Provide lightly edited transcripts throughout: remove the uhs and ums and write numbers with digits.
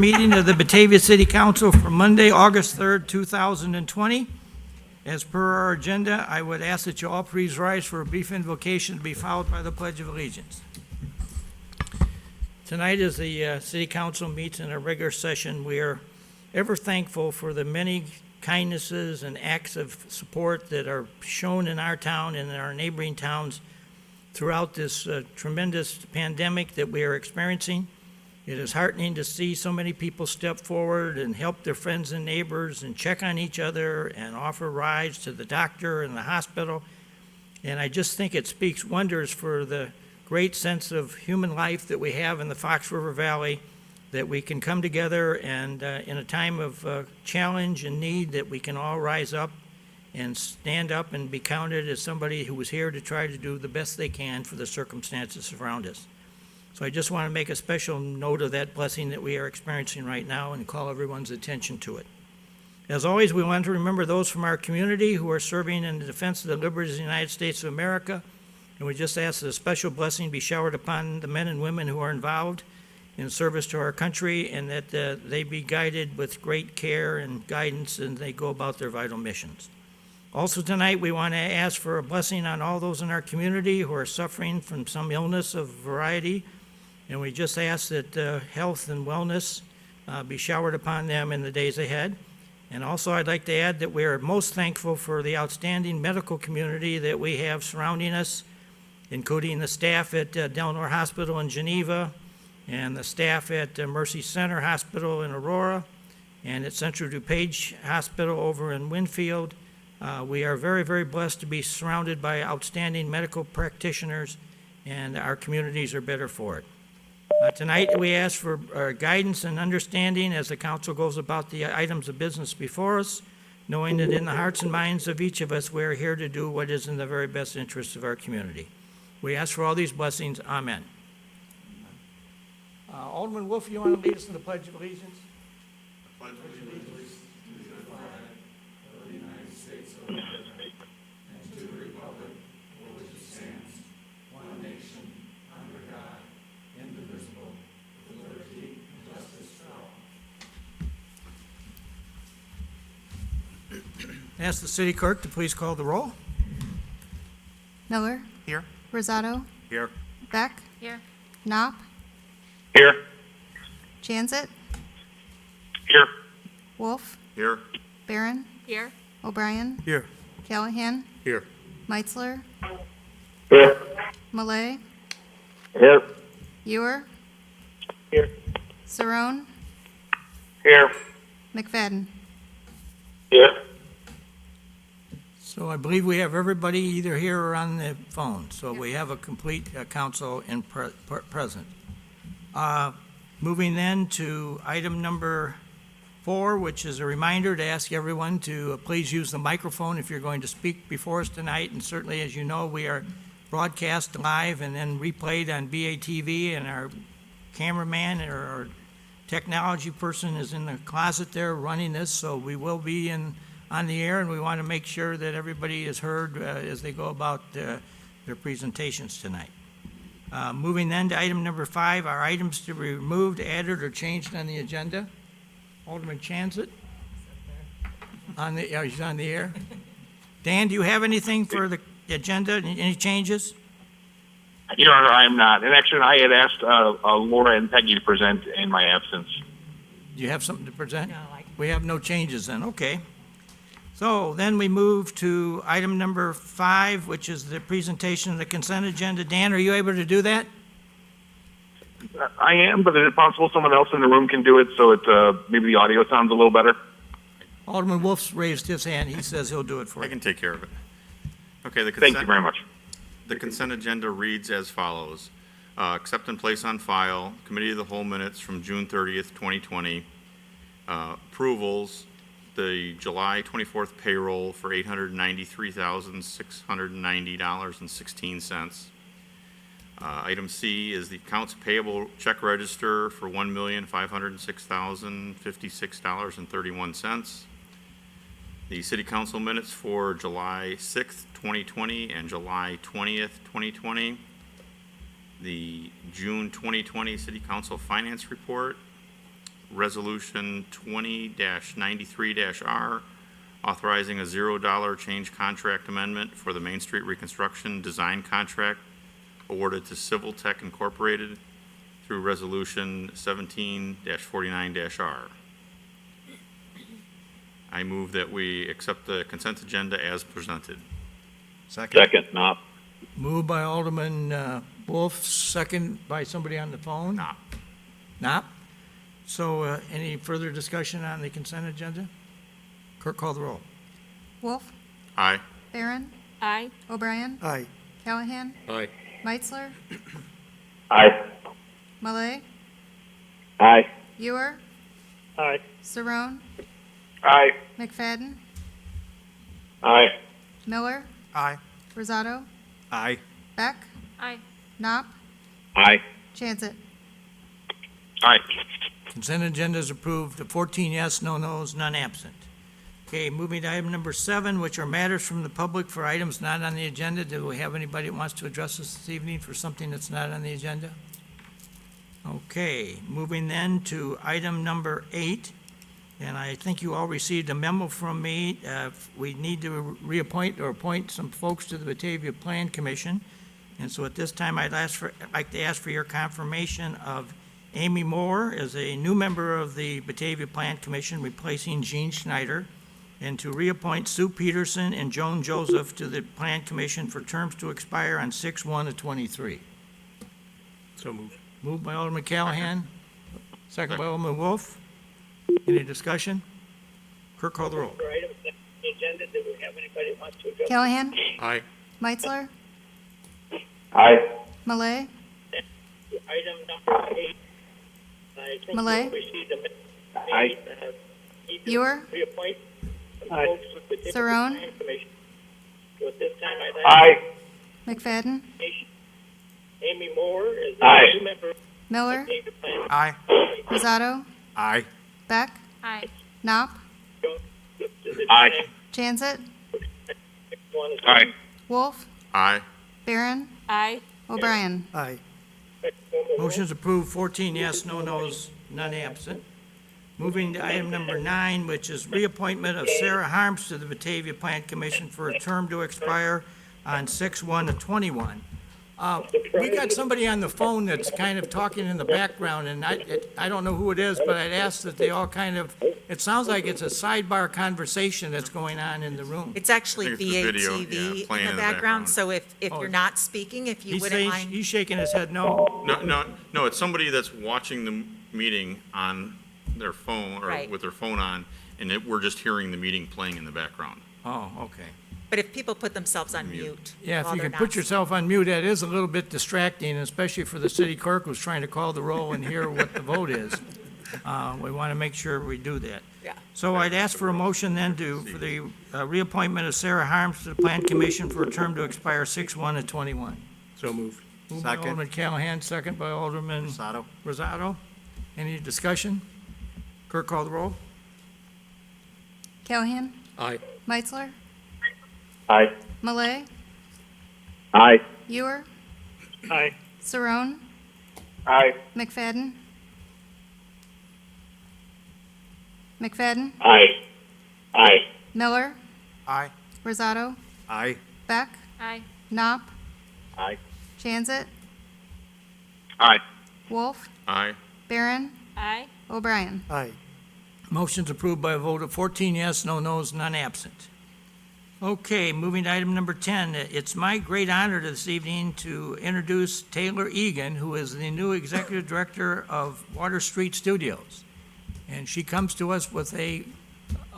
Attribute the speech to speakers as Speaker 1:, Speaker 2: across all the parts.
Speaker 1: Meeting of the Batavia City Council for Monday, August 3rd, 2020. As per our agenda, I would ask that you all please rise for a brief invocation to be followed by the Pledge of Allegiance. Tonight, as the City Council meets in a regular session, we are ever thankful for the many kindnesses and acts of support that are shown in our town and in our neighboring towns throughout this tremendous pandemic that we are experiencing. It is heartening to see so many people step forward and help their friends and neighbors and check on each other and offer rides to the doctor and the hospital. And I just think it speaks wonders for the great sense of human life that we have in the Fox River Valley, that we can come together and in a time of challenge and need that we can all rise up and stand up and be counted as somebody who was here to try to do the best they can for the circumstances around us. So I just want to make a special note of that blessing that we are experiencing right now and call everyone's attention to it. As always, we want to remember those from our community who are serving in the defense of the liberties of the United States of America, and we just ask that a special blessing be showered upon the men and women who are involved in service to our country, and that they be guided with great care and guidance as they go about their vital missions. Also tonight, we want to ask for a blessing on all those in our community who are suffering from some illness of variety. And we just ask that health and wellness be showered upon them in the days ahead. And also I'd like to add that we are most thankful for the outstanding medical community that we have surrounding us, including the staff at Delnor Hospital in Geneva and the staff at Mercy Center Hospital in Aurora and at Central DuPage Hospital over in Winfield. We are very, very blessed to be surrounded by outstanding medical practitioners, and our communities are better for it. Tonight, we ask for guidance and understanding as the council goes about the items of business before us, knowing that in the hearts and minds of each of us, we are here to do what is in the very best interest of our community. We ask for all these blessings. Amen. Alderman Wolf, you want to lead us in the Pledge of Allegiance?
Speaker 2: I pledge allegiance to the flag of the United States of America and to the republic for which it stands, one nation, under God, indivisible, with liberty and justice for all.
Speaker 1: Ask the city clerk to please call the roll.
Speaker 3: Miller.
Speaker 2: Here.
Speaker 3: Rosado.
Speaker 2: Here.
Speaker 3: Beck.
Speaker 4: Here.
Speaker 3: Knopp.
Speaker 2: Here.
Speaker 3: Jansit.
Speaker 2: Here.
Speaker 3: Wolf.
Speaker 2: Here.
Speaker 3: Barron.
Speaker 4: Here.
Speaker 3: O'Brien.
Speaker 1: Here.
Speaker 3: Callahan.
Speaker 2: Here.
Speaker 3: Meitzler.
Speaker 2: Here.
Speaker 3: Malay.
Speaker 2: Here.
Speaker 3: Ewer.
Speaker 2: Here.
Speaker 3: Cerrone.
Speaker 2: Here.
Speaker 3: McFadden.
Speaker 2: Here.
Speaker 1: So I believe we have everybody either here or on the phone. So we have a complete council in present. Moving then to item number 4, which is a reminder to ask everyone to please use the microphone if you're going to speak before us tonight. And certainly, as you know, we are broadcast live and then replayed on BATV, and our cameraman or our technology person is in the closet there running this. So we will be on the air, and we want to make sure that everybody is heard as they go about their presentations tonight. Moving then to item number 5, our items to be removed, added, or changed on the agenda. Alderman Chanzit? He's on the air. Dan, do you have anything for the agenda? Any changes?
Speaker 5: Your Honor, I am not. And actually, I had asked Laura and Peggy to present in my absence.
Speaker 1: Do you have something to present?
Speaker 4: No,
Speaker 1: We have no changes then, okay. So then we move to item number 5, which is the presentation of the consent agenda. Dan, are you able to do that?
Speaker 5: I am, but is it possible someone else in the room can do it so maybe the audio sounds a little better?
Speaker 1: Alderman Wolf's raised his hand. He says he'll do it for
Speaker 2: I
Speaker 1: you.
Speaker 2: can take care of it. Okay,
Speaker 5: Thank you very much.
Speaker 2: The consent agenda reads as follows. Accept and place on file Committee of the Whole minutes from June 30th, 2020. Approvals, the July 24th payroll for $893,690.16. Item C is the accounts payable check register for $1,506,056.31. The city council minutes for July 6th, 2020 and July 20th, 2020. The June 2020 city council finance report.
Speaker 4: Resolution 20-93-R, authorizing a $0 change contract amendment for the Main Street reconstruction design contract awarded to Civil Tech Incorporated through Resolution 17-49-R. I move that we accept the consent agenda as presented.
Speaker 5: Second, Knopf.
Speaker 1: Moved by Alderman Wolf, second by somebody on the phone?
Speaker 4: Not.
Speaker 1: Not? So any further discussion on the consent agenda? Clerk, call the roll.
Speaker 3: Wolf,
Speaker 4: Aye.
Speaker 3: Barron,
Speaker 6: Aye.
Speaker 3: O'Brien,
Speaker 1: Aye.
Speaker 3: Callahan,
Speaker 4: Aye.
Speaker 3: Meitzler,
Speaker 5: Aye.
Speaker 3: Malay,
Speaker 5: Aye.
Speaker 3: Ewer,
Speaker 5: Aye.
Speaker 3: Saron,
Speaker 5: Aye.
Speaker 3: McFadden,
Speaker 5: Aye.
Speaker 3: Miller,
Speaker 1: Aye.
Speaker 3: Rosato,
Speaker 1: Aye.
Speaker 3: Beck,
Speaker 6: Aye.
Speaker 3: Knopp,
Speaker 5: Aye.
Speaker 3: Chansett.
Speaker 5: Aye.
Speaker 1: Consent agenda is approved, 14 yes, no no's, none absent. Okay, moving to item number 7, which are matters from the public for items not on the agenda. Do we have anybody that wants to address us this evening for something that's not on the agenda? Okay, moving then to item number 8, and I think you all received a memo from me. We need to reappoint or appoint some folks to the Batavia Plan Commission, and so at this time, I'd like to ask for your confirmation of Amy Moore as a new member of the Batavia Plan Commission, replacing Jean Schneider, and to reappoint Sue Peterson and Joan Joseph to the Plan Commission for terms to expire on 6/1/23.
Speaker 4: So moved.
Speaker 1: Moved by Alderman Callahan, second by Alderman Wolf. Any discussion? Clerk, call the roll.
Speaker 7: For items on the agenda, do we have anybody who wants to address?
Speaker 3: Callahan,
Speaker 4: Aye.
Speaker 3: Meitzler,
Speaker 5: Aye.
Speaker 3: Malay,
Speaker 7: Item number 8, I think
Speaker 3: Malay?
Speaker 7: we received a
Speaker 5: Aye.
Speaker 7: need to
Speaker 3: Ewer,
Speaker 7: reappoint some
Speaker 5: Aye.
Speaker 7: folks with the Batavia
Speaker 3: Saron?
Speaker 7: Plan Commission. So at this time, I'd like
Speaker 5: Aye.
Speaker 3: McFadden,
Speaker 7: Amy Moore as
Speaker 5: Aye.
Speaker 7: a new member of
Speaker 3: Miller,
Speaker 7: the Batavia Plan.
Speaker 1: Aye.
Speaker 3: Rosato,
Speaker 1: Aye.
Speaker 3: Beck,
Speaker 6: Aye.
Speaker 3: Knopp,
Speaker 7: To the
Speaker 5: Aye.
Speaker 3: Chansett,
Speaker 7: one is
Speaker 5: Aye.
Speaker 3: Wolf,
Speaker 4: Aye.
Speaker 3: Barron,
Speaker 6: Aye.
Speaker 3: O'Brien.
Speaker 1: Aye.
Speaker 7: Motion.
Speaker 1: Motion's approved, 14 yes, no no's, none absent. Moving to item number 9, which is reappointment of Sarah Harms to the Batavia Plan Commission for a term to expire on 6/1/21. We got somebody on the phone that's kind of talking in the background, and I don't know who it is, but I'd ask that they all kind of, it sounds like it's a sidebar conversation that's going on in the room.
Speaker 8: It's actually
Speaker 4: I think it's the video,
Speaker 8: BATV
Speaker 4: yeah, playing
Speaker 8: in the background, so if
Speaker 1: Oh,
Speaker 8: you're not speaking, if you
Speaker 1: He's
Speaker 8: wouldn't
Speaker 1: saying,
Speaker 8: mind.
Speaker 1: he's shaking his head no.
Speaker 4: No, it's somebody that's watching the meeting on their phone or
Speaker 8: Right.
Speaker 4: with their phone on, and we're just hearing the meeting playing in the background.
Speaker 1: Oh, okay.
Speaker 8: But if people put themselves on mute.
Speaker 1: Yeah, if
Speaker 8: while
Speaker 1: you
Speaker 8: they're
Speaker 1: can put
Speaker 8: not-
Speaker 1: yourself on mute, that is a little bit distracting, especially for the city clerk who's trying to call the roll and hear what the vote is. We want to make sure we do that.
Speaker 8: Yeah.
Speaker 1: So I'd ask for a motion then for the reappointment of Sarah Harms to the Plan Commission for a term to expire 6/1/21.
Speaker 4: So moved.
Speaker 1: Moved by Alderman Callahan, second by Alderman Rosato. Any discussion? Clerk, call the roll.
Speaker 3: Callahan,
Speaker 4: Aye.
Speaker 3: Meitzler,
Speaker 5: Aye.
Speaker 3: Malay,
Speaker 5: Aye.
Speaker 3: Ewer,
Speaker 7: Aye.
Speaker 3: Saron,
Speaker 5: Aye.
Speaker 3: McFadden, McFadden,
Speaker 5: Aye. Aye.
Speaker 3: Miller,
Speaker 1: Aye.
Speaker 3: Rosato,
Speaker 1: Aye.
Speaker 3: Beck,
Speaker 6: Aye.
Speaker 3: Knopp,
Speaker 5: Aye.
Speaker 3: Chansett,
Speaker 5: Aye.
Speaker 3: Wolf,
Speaker 4: Aye.
Speaker 3: Barron,
Speaker 6: Aye.
Speaker 3: O'Brien.
Speaker 1: Aye. Motion's approved by a vote of 14 yes, no no's, none absent. Okay, moving to item number 10. It's my great honor this evening to introduce Taylor Egan, who is the new Executive Director of Water Street Studios. And she comes to us with a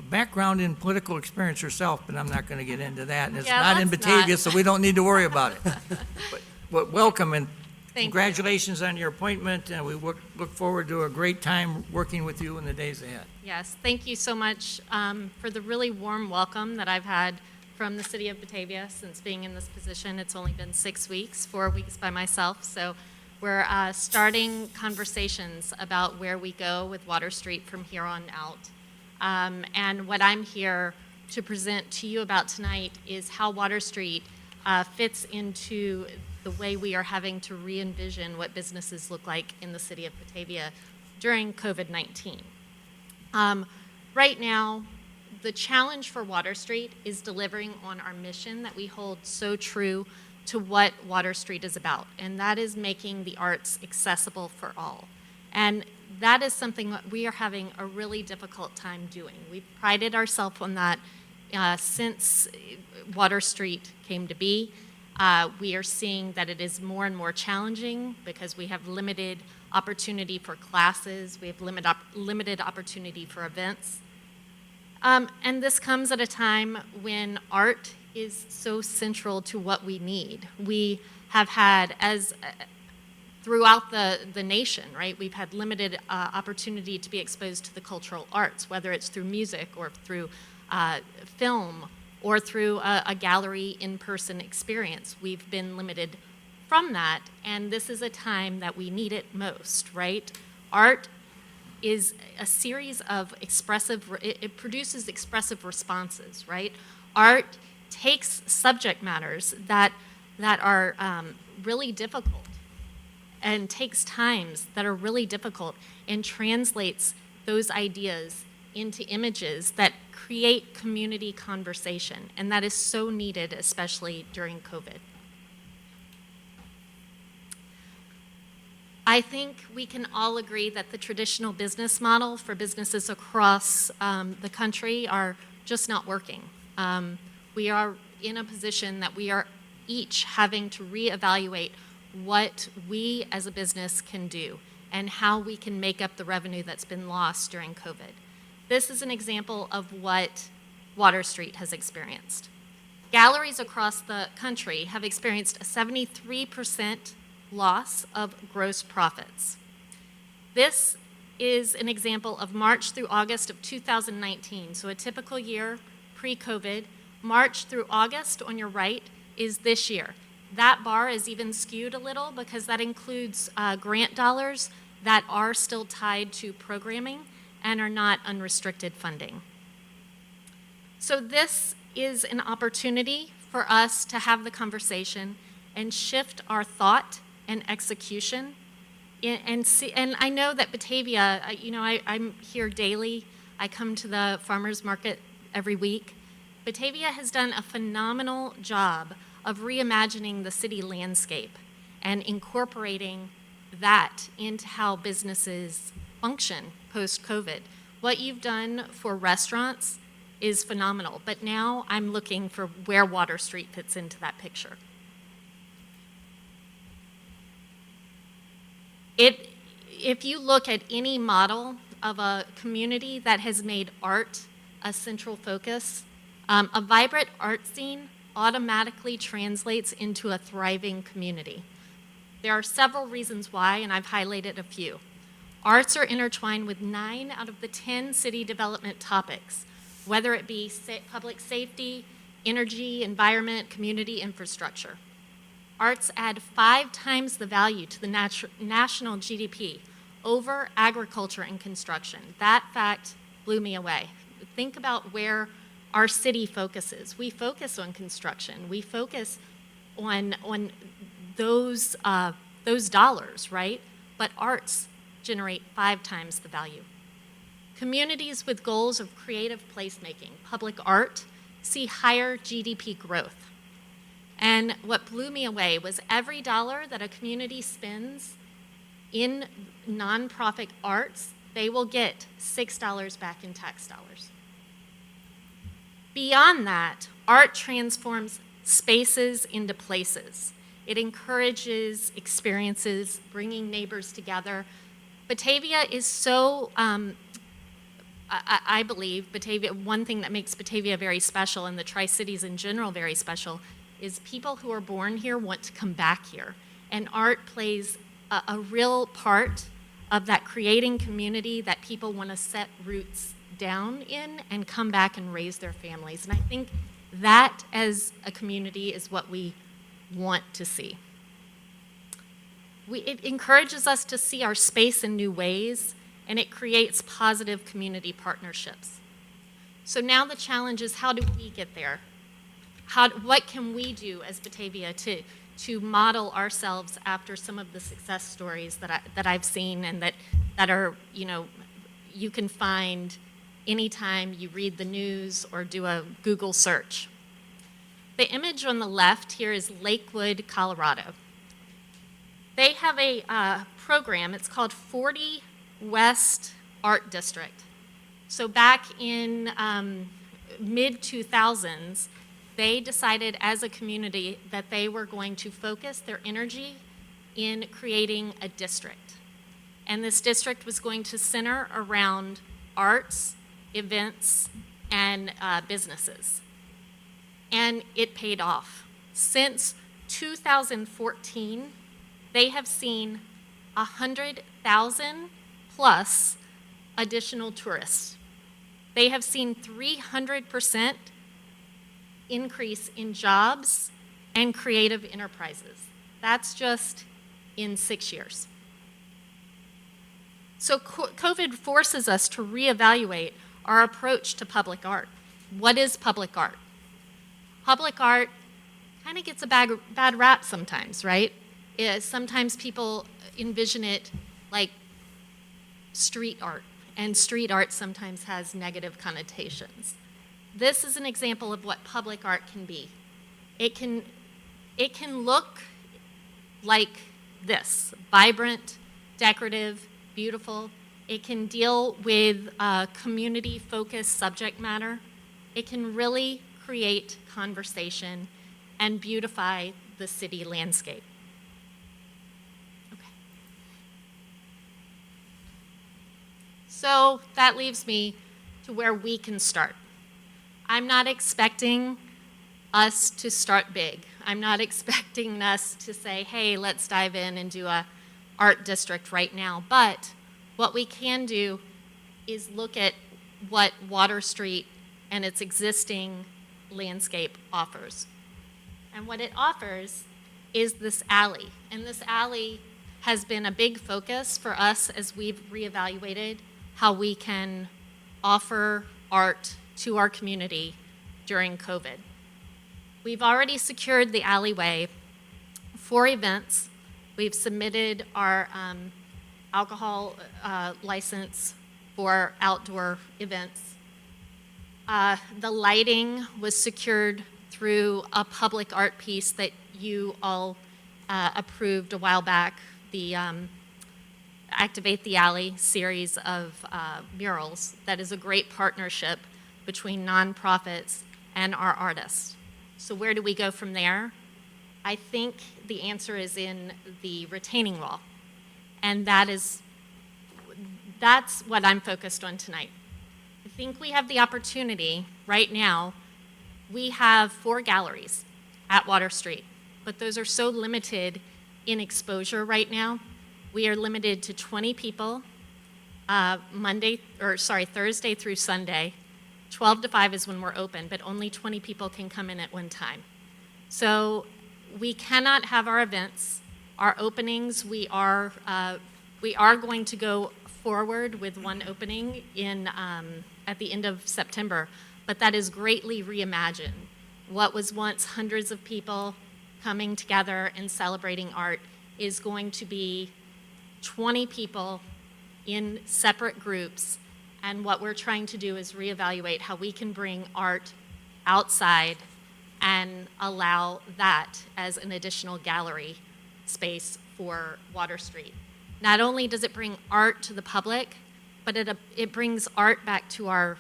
Speaker 1: background in political experience herself, but I'm not going to get into that. And it's
Speaker 6: Yeah,
Speaker 1: not in
Speaker 6: let's
Speaker 1: Batavia,
Speaker 6: not.
Speaker 1: so we don't need to worry about it. But welcome and
Speaker 6: Thank you.
Speaker 1: congratulations on your appointment, and we look forward to a great time working with you in the days ahead.
Speaker 6: Yes, thank you so much for the really warm welcome that I've had from the city of Batavia since being in this position. It's only been 6 weeks, 4 weeks by myself. So we're starting conversations about where we go with Water Street from here on out. And what I'm here to present to you about tonight is how Water Street fits into the way we are having to re-envision what businesses look like in the city of Batavia during COVID-19. Right now, the challenge for Water Street is delivering on our mission that we hold so true to what Water Street is about, and that is making the arts accessible for all. And that is something that we are having a really difficult time doing. We've prided ourselves on that since Water Street came to be. We are seeing that it is more and more challenging because we have limited opportunity for classes, we have limited opportunity for events. And this comes at a time when art is so central to what we need. We have had, throughout the nation, right, we've had limited opportunity to be exposed to the cultural arts, whether it's through music or through film or through a gallery in-person experience. We've been limited from that, and this is a time that we need it most, right? Art is a series of it produces expressive responses, right? Art takes subject matters that are really difficult and takes times that are really difficult and translates those ideas into images that create community conversation, and that is so needed, especially during COVID. I think we can all agree that the traditional business model for businesses across the country are just not working. We are in a position that we are each having to reevaluate what we as a business can do and how we can make up the revenue that's been lost during COVID. This is an example of what Water Street has experienced. Galleries across the country have experienced a 73% loss of gross profits. This is an example of March through August of 2019, so a typical year pre-COVID. March through August on your right is this year. That bar is even skewed a little because that includes grant dollars that are still tied to programming and are not unrestricted funding. So this is an opportunity for us to have the conversation and shift our thought and execution. And I know that Batavia, I'm here daily. I come to the farmers market every week. Batavia has done a phenomenal job of reimagining the city landscape and incorporating that into how businesses function post-COVID. What you've done for restaurants is phenomenal, but now I'm looking for where Water Street fits into that picture. If you look at any model of a community that has made art a central focus, a vibrant art scene automatically translates into a thriving community. There are several reasons why, and I've highlighted a few. Arts are intertwined with 9 out of the 10 city development topics, whether it be public safety, energy, environment, community infrastructure. Arts add 5 times the value to the national GDP over agriculture and construction. That fact blew me away. Think about where our city focuses. We focus on construction. We focus on those dollars, right? But arts generate 5 times the value. Communities with goals of creative placemaking, public art, see higher GDP growth. And what blew me away was every dollar that a community spends in nonprofit arts, they will get $6 back in tax dollars. Beyond that, art transforms spaces into places. It encourages experiences, bringing neighbors together. Batavia is so, I believe, Batavia, one thing that makes Batavia very special and the Tri-Cities in general very special is people who are born here want to come back here. And art plays a real part of that creating community that people want to set roots down in and come back and raise their families. And I think that as a community is what we want to see. It encourages us to see our space in new ways, and it creates positive community partnerships. So now the challenge is, how do we get there? What can we do as Batavia to model ourselves after some of the success stories that I've seen and that are, you can find anytime you read the news or do a Google search. The image on the left here is Lakewood, Colorado. They have a program, it's called 40 West Art District. So back in mid-2000s, they decided as a community that they were going to focus their energy in creating a district. And this district was going to center around arts, events, and businesses. And it paid off. Since 2014, they have seen 100,000 plus additional tourists. They have seen 300% increase in jobs and creative enterprises. That's just in 6 years. So COVID forces us to reevaluate our approach to public art. What is public art? Public art kind of gets a bad rap sometimes, right? Sometimes people envision it like street art, and street art sometimes has negative connotations. This is an example of what public art can be. It can look like this, vibrant, decorative, beautiful. It can deal with community-focused subject matter. It can really create conversation and beautify the city landscape. Okay. So that leaves me to where we can start. I'm not expecting us to start big. I'm not expecting us to say, hey, let's dive in and do a art district right now. But what we can do is look at what Water Street and its existing landscape offers. And what it offers is this alley. And this alley has been a big focus for us as we've reevaluated how we can offer art to our community during COVID. We've already secured the alleyway for events. We've submitted our alcohol license for outdoor events. The lighting was secured through a public art piece that you all approved a while back, the Activate the Alley series of murals. That is a great partnership between nonprofits and our artists. So where do we go from there? I think the answer is in the retaining wall. And that's what I'm focused on tonight. I think we have the opportunity right now. We have 4 galleries at Water Street, but those are so limited in exposure right now. We are limited to 20 people Thursday through Sunday. 12 to 5 is when we're open, but only 20 people can come in at one time. So we cannot have our events, our openings. We are going to go forward with one opening at the end of September, but that is greatly reimagined. What was once hundreds of people coming together and celebrating art is going to be 20 people in separate groups, and what we're trying to do is reevaluate how we can bring art outside and allow that as an additional gallery space for Water Street. Not only does it bring art to the public, but it brings art back to our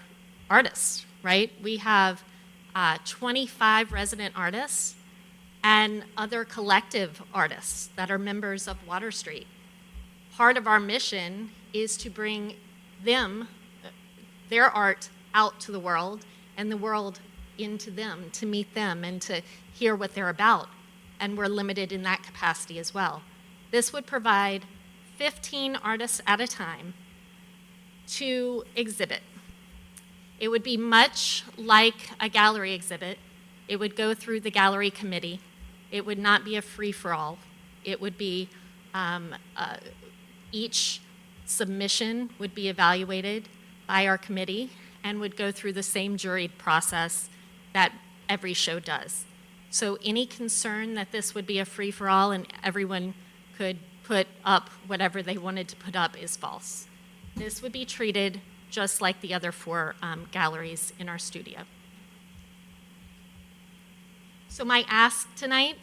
Speaker 6: artists, right? We have 25 resident artists and other collective artists that are members of Water Street. Part of our mission is to bring their art out to the world and the world into them, to meet them and to hear what they're about. And we're limited in that capacity as well. This would provide 15 artists at a time to exhibit. It would be much like a gallery exhibit. It would go through the gallery committee. It would not be a free-for-all. It would be each submission would be evaluated by our committee and would go through the same juried process that every show does. So any concern that this would be a free-for-all and everyone could put up whatever they wanted to put up is false. This would be treated just like the other four galleries in our studio. So my ask tonight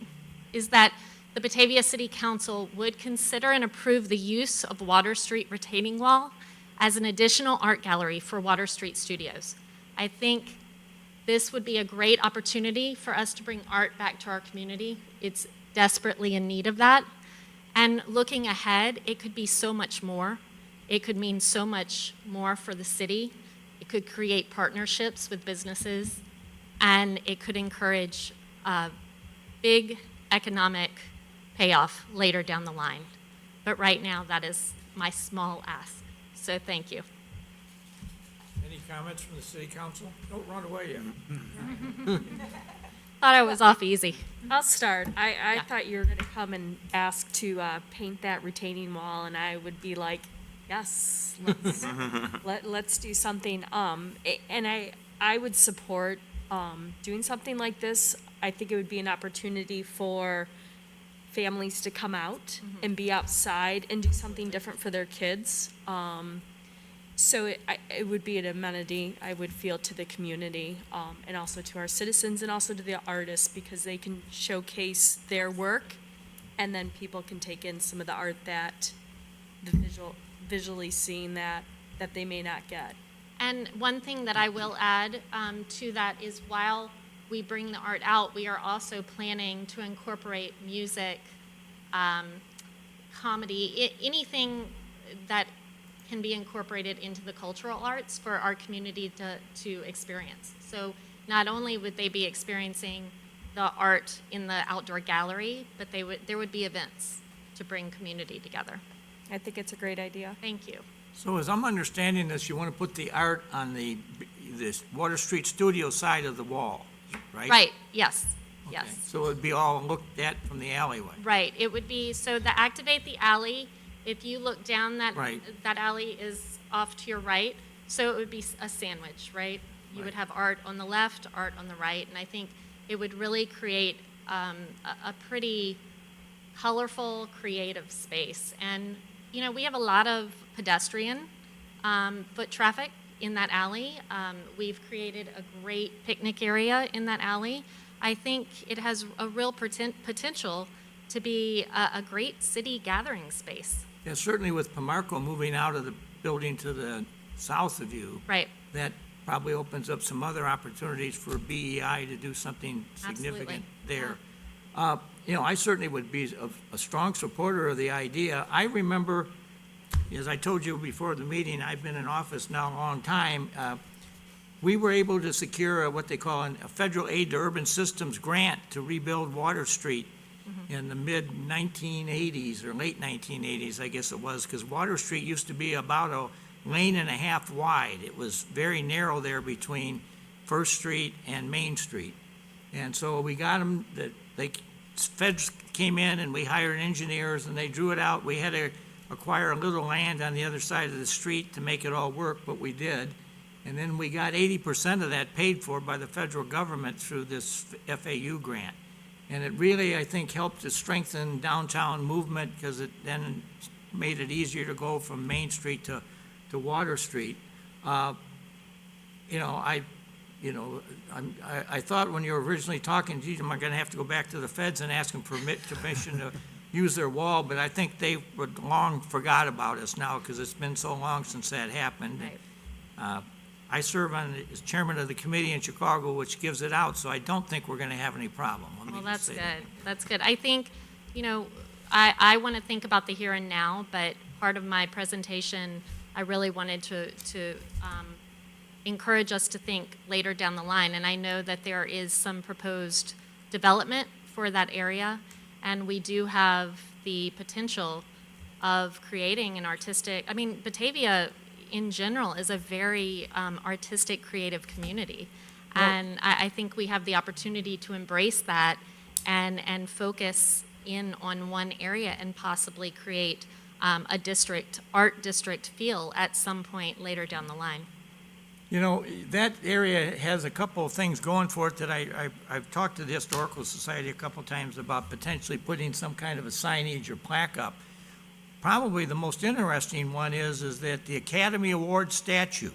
Speaker 6: is that the Batavia City Council would consider and approve the use of Water Street retaining wall as an additional art gallery for Water Street Studios. I think this would be a great opportunity for us to bring art back to our community. It's desperately in need of that. And looking ahead, it could be so much more. It could mean so much more for the city. It could create partnerships with businesses, and it could encourage a big economic payoff later down the line. But right now, that is my small ask. So thank you.
Speaker 1: Any comments from the city council? Don't run away yet.
Speaker 6: Thought I was off easy.
Speaker 9: I'll start. I
Speaker 6: Yeah.
Speaker 9: thought you were going to come and ask to paint that retaining wall, and I would be like, yes, let's do something. And I would support doing something like this. I think it would be an opportunity for families to come out and be outside and do something different for their kids. So it would be an amenity, I would feel, to the community, and also to our citizens and also to the artists, because they can showcase their work, and then people can take in some of the art that visually seeing that they may not get.
Speaker 6: And one thing that I will add to that is while we bring the art out, we are also planning to incorporate music, comedy, anything that can be incorporated into the cultural arts for our community to experience. So not only would they be experiencing the art in the outdoor gallery, but there would be events to bring community together.
Speaker 9: I think it's a great idea.
Speaker 6: Thank you.
Speaker 1: So as I'm understanding this, you want to put the art on this Water Street studio side of the wall, right?
Speaker 6: Right, yes,
Speaker 1: Okay.
Speaker 6: yes.
Speaker 1: So it'd be all looked at from the alleyway.
Speaker 6: Right, it would be, so the Activate the Alley, if you look down that
Speaker 1: Right.
Speaker 6: that alley is off to your right, so it would be a sandwich, right? You would
Speaker 1: Right.
Speaker 6: have art on the left, art on the right, and I think it would really create a pretty colorful, creative space. And, you know, we have a lot of pedestrian foot traffic in that alley. We've created a great picnic area in that alley. I think it has a real potential to be a great city gathering space.
Speaker 1: Yeah, certainly with Pomarco moving out of the building to the south of you,
Speaker 6: Right,
Speaker 1: that probably opens up some other opportunities for BEI to do something significant there. You know, I certainly would be a strong supporter of the idea. I remember, as I told you before the meeting, I've been in office now a long time. We were able to secure what they call a federal aid to urban systems grant to rebuild Water Street in the mid-1980s or late 1980s, I guess it was, because Water Street used to be about a lane and a half wide. It was very narrow there between First Street and Main Street. And so we got them, feds came in and we hired engineers and they drew it out. We had to acquire a little land on the other side of the street to make it all work, but we did. And then we got 80% of that paid for by the federal government through this FAU grant. And it really, I think, helped to strengthen downtown movement because it then made it easier to go from Main Street to Water Street. I thought when you were originally talking, geez, am I going to have to go back to the feds and ask them permission to use their wall? But I think they would long forgot about us now because it's been so long since that happened.
Speaker 6: right.
Speaker 1: I serve as chairman of the committee in Chicago, which gives it out, so I don't think we're going to have any problem. Let me
Speaker 6: Well,
Speaker 1: just
Speaker 6: that's
Speaker 1: say
Speaker 6: good.
Speaker 1: that.
Speaker 6: That's good. I think, you know, I want to think about the here and now, but part of my presentation, I really wanted to encourage us to think later down the line. And I know that there is some proposed development for that area, and we do have the potential of creating an artistic, I mean, Batavia in general is a very artistic, creative community. And I think we have the opportunity to embrace that and focus in on one area and possibly create art district feel at some point later down the line.
Speaker 1: You know, that area has a couple of things going for it that I've talked to the Historical Society a couple times about potentially putting some kind of a signage or plaque up. Probably the most interesting one is that the Academy Award statue,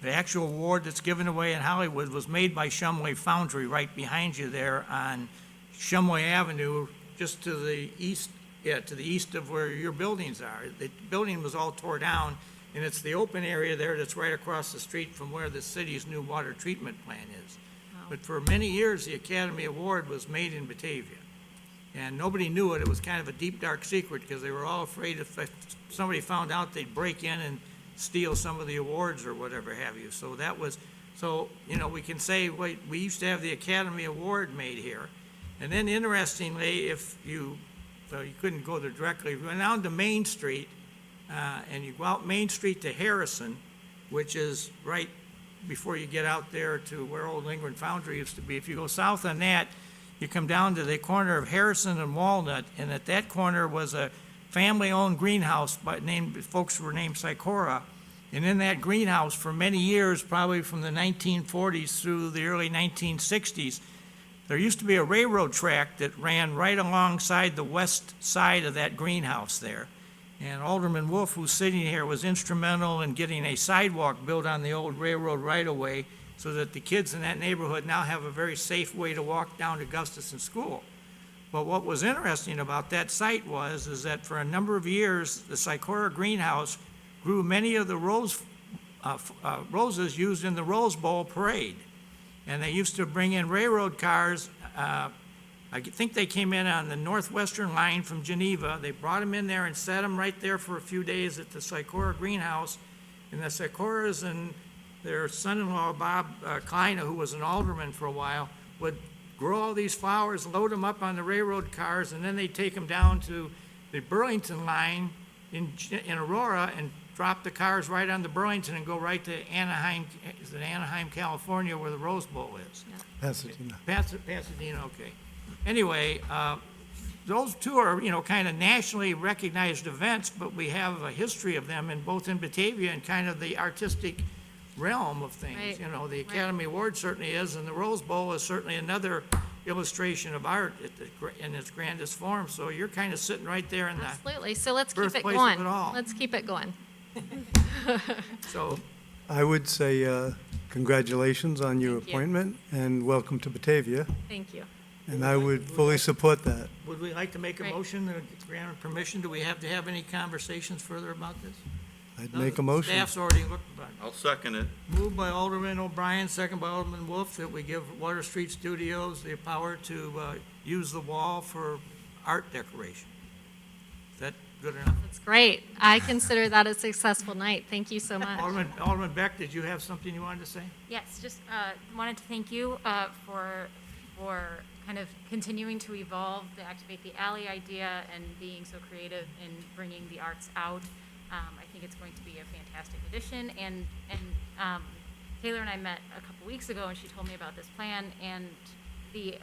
Speaker 1: the actual award that's given away in Hollywood, was made by Shumway Foundry right behind you there on Shumway Avenue, just to the east, to the east of where your buildings are. The building was all tore down, and it's the open area there that's right across the street from where the city's new water treatment plant is. But for many years, the Academy Award was made in Batavia. And nobody knew it. It was kind of a deep, dark secret because they were all afraid if somebody found out, they'd break in and steal some of the awards or whatever have you. So that was, so, you know, we can say, wait, we used to have the Academy Award made here. And then interestingly, if you, so you couldn't go there directly, if you went down to Main Street, and you go out Main Street to Harrison, which is right before you get out there to where Old England Foundry used to be. If you go south on that, you come down to the corner of Harrison and Walnut, and at that corner was a family-owned greenhouse folks were named Sikora. And in that greenhouse for many years, probably from the 1940s through the early 1960s, there used to be a railroad track that ran right alongside the west side of that greenhouse there. And Alderman Wolf, who's sitting here, was instrumental in getting a sidewalk built on the old railroad right-of-way so that the kids in that neighborhood now have a very safe way to walk down to Gustafson School. But what was interesting about that site is that for a number of years, the Sikora greenhouse grew many of the roses used in the Rose Bowl parade. And they used to bring in railroad cars. I think they came in on the Northwestern line from Geneva. They brought them in there and set them right there for a few days at the Sikora greenhouse. And the Sikoras and their son-in-law, Bob Kleina, who was an alderman for a while, would grow all these flowers, load them up on the railroad cars, and then they'd take them down to the Burlington line in Aurora and drop the cars right on the Burlington and go right to Anaheim, California, where the Rose Bowl is.
Speaker 10: Pasadena.
Speaker 1: Pasadena, okay. Anyway, those two are, you know, kind of nationally recognized events, but we have a history of them in both in Batavia and kind of the artistic realm of things.
Speaker 6: Right.
Speaker 1: You know, the Academy Award certainly is, and the Rose Bowl is certainly another illustration of art in its grandest form. So you're kind of sitting right there in the,
Speaker 6: Absolutely. So let's keep it
Speaker 1: birthplace of
Speaker 6: going.
Speaker 1: it all.
Speaker 6: Let's keep it going.
Speaker 1: so,
Speaker 10: I would say congratulations on your
Speaker 6: Thank you.
Speaker 10: appointment and welcome to Batavia.
Speaker 6: Thank you.
Speaker 10: And I would fully support that.
Speaker 1: would we like to make a
Speaker 6: Great.
Speaker 1: motion to grant permission? Do we have to have any conversations further about this?
Speaker 10: I'd make a motion.
Speaker 1: Staff's already looked at it.
Speaker 4: I'll second it.
Speaker 1: Moved by Alderman O'Brien, second by Alderman Wolf, that we give Water Street Studios the power to use the wall for art decoration. Is that good enough?
Speaker 6: That's great. I consider that a successful night. Thank you so much.
Speaker 1: Alderman Beck, did you have something you wanted to say?
Speaker 11: Yes, just wanted to thank you for kind of continuing to evolve the Activate the Alley idea and being so creative in bringing the arts out. I think it's going to be a fantastic addition. And Taylor and I met a couple weeks ago, and she told me about this plan and the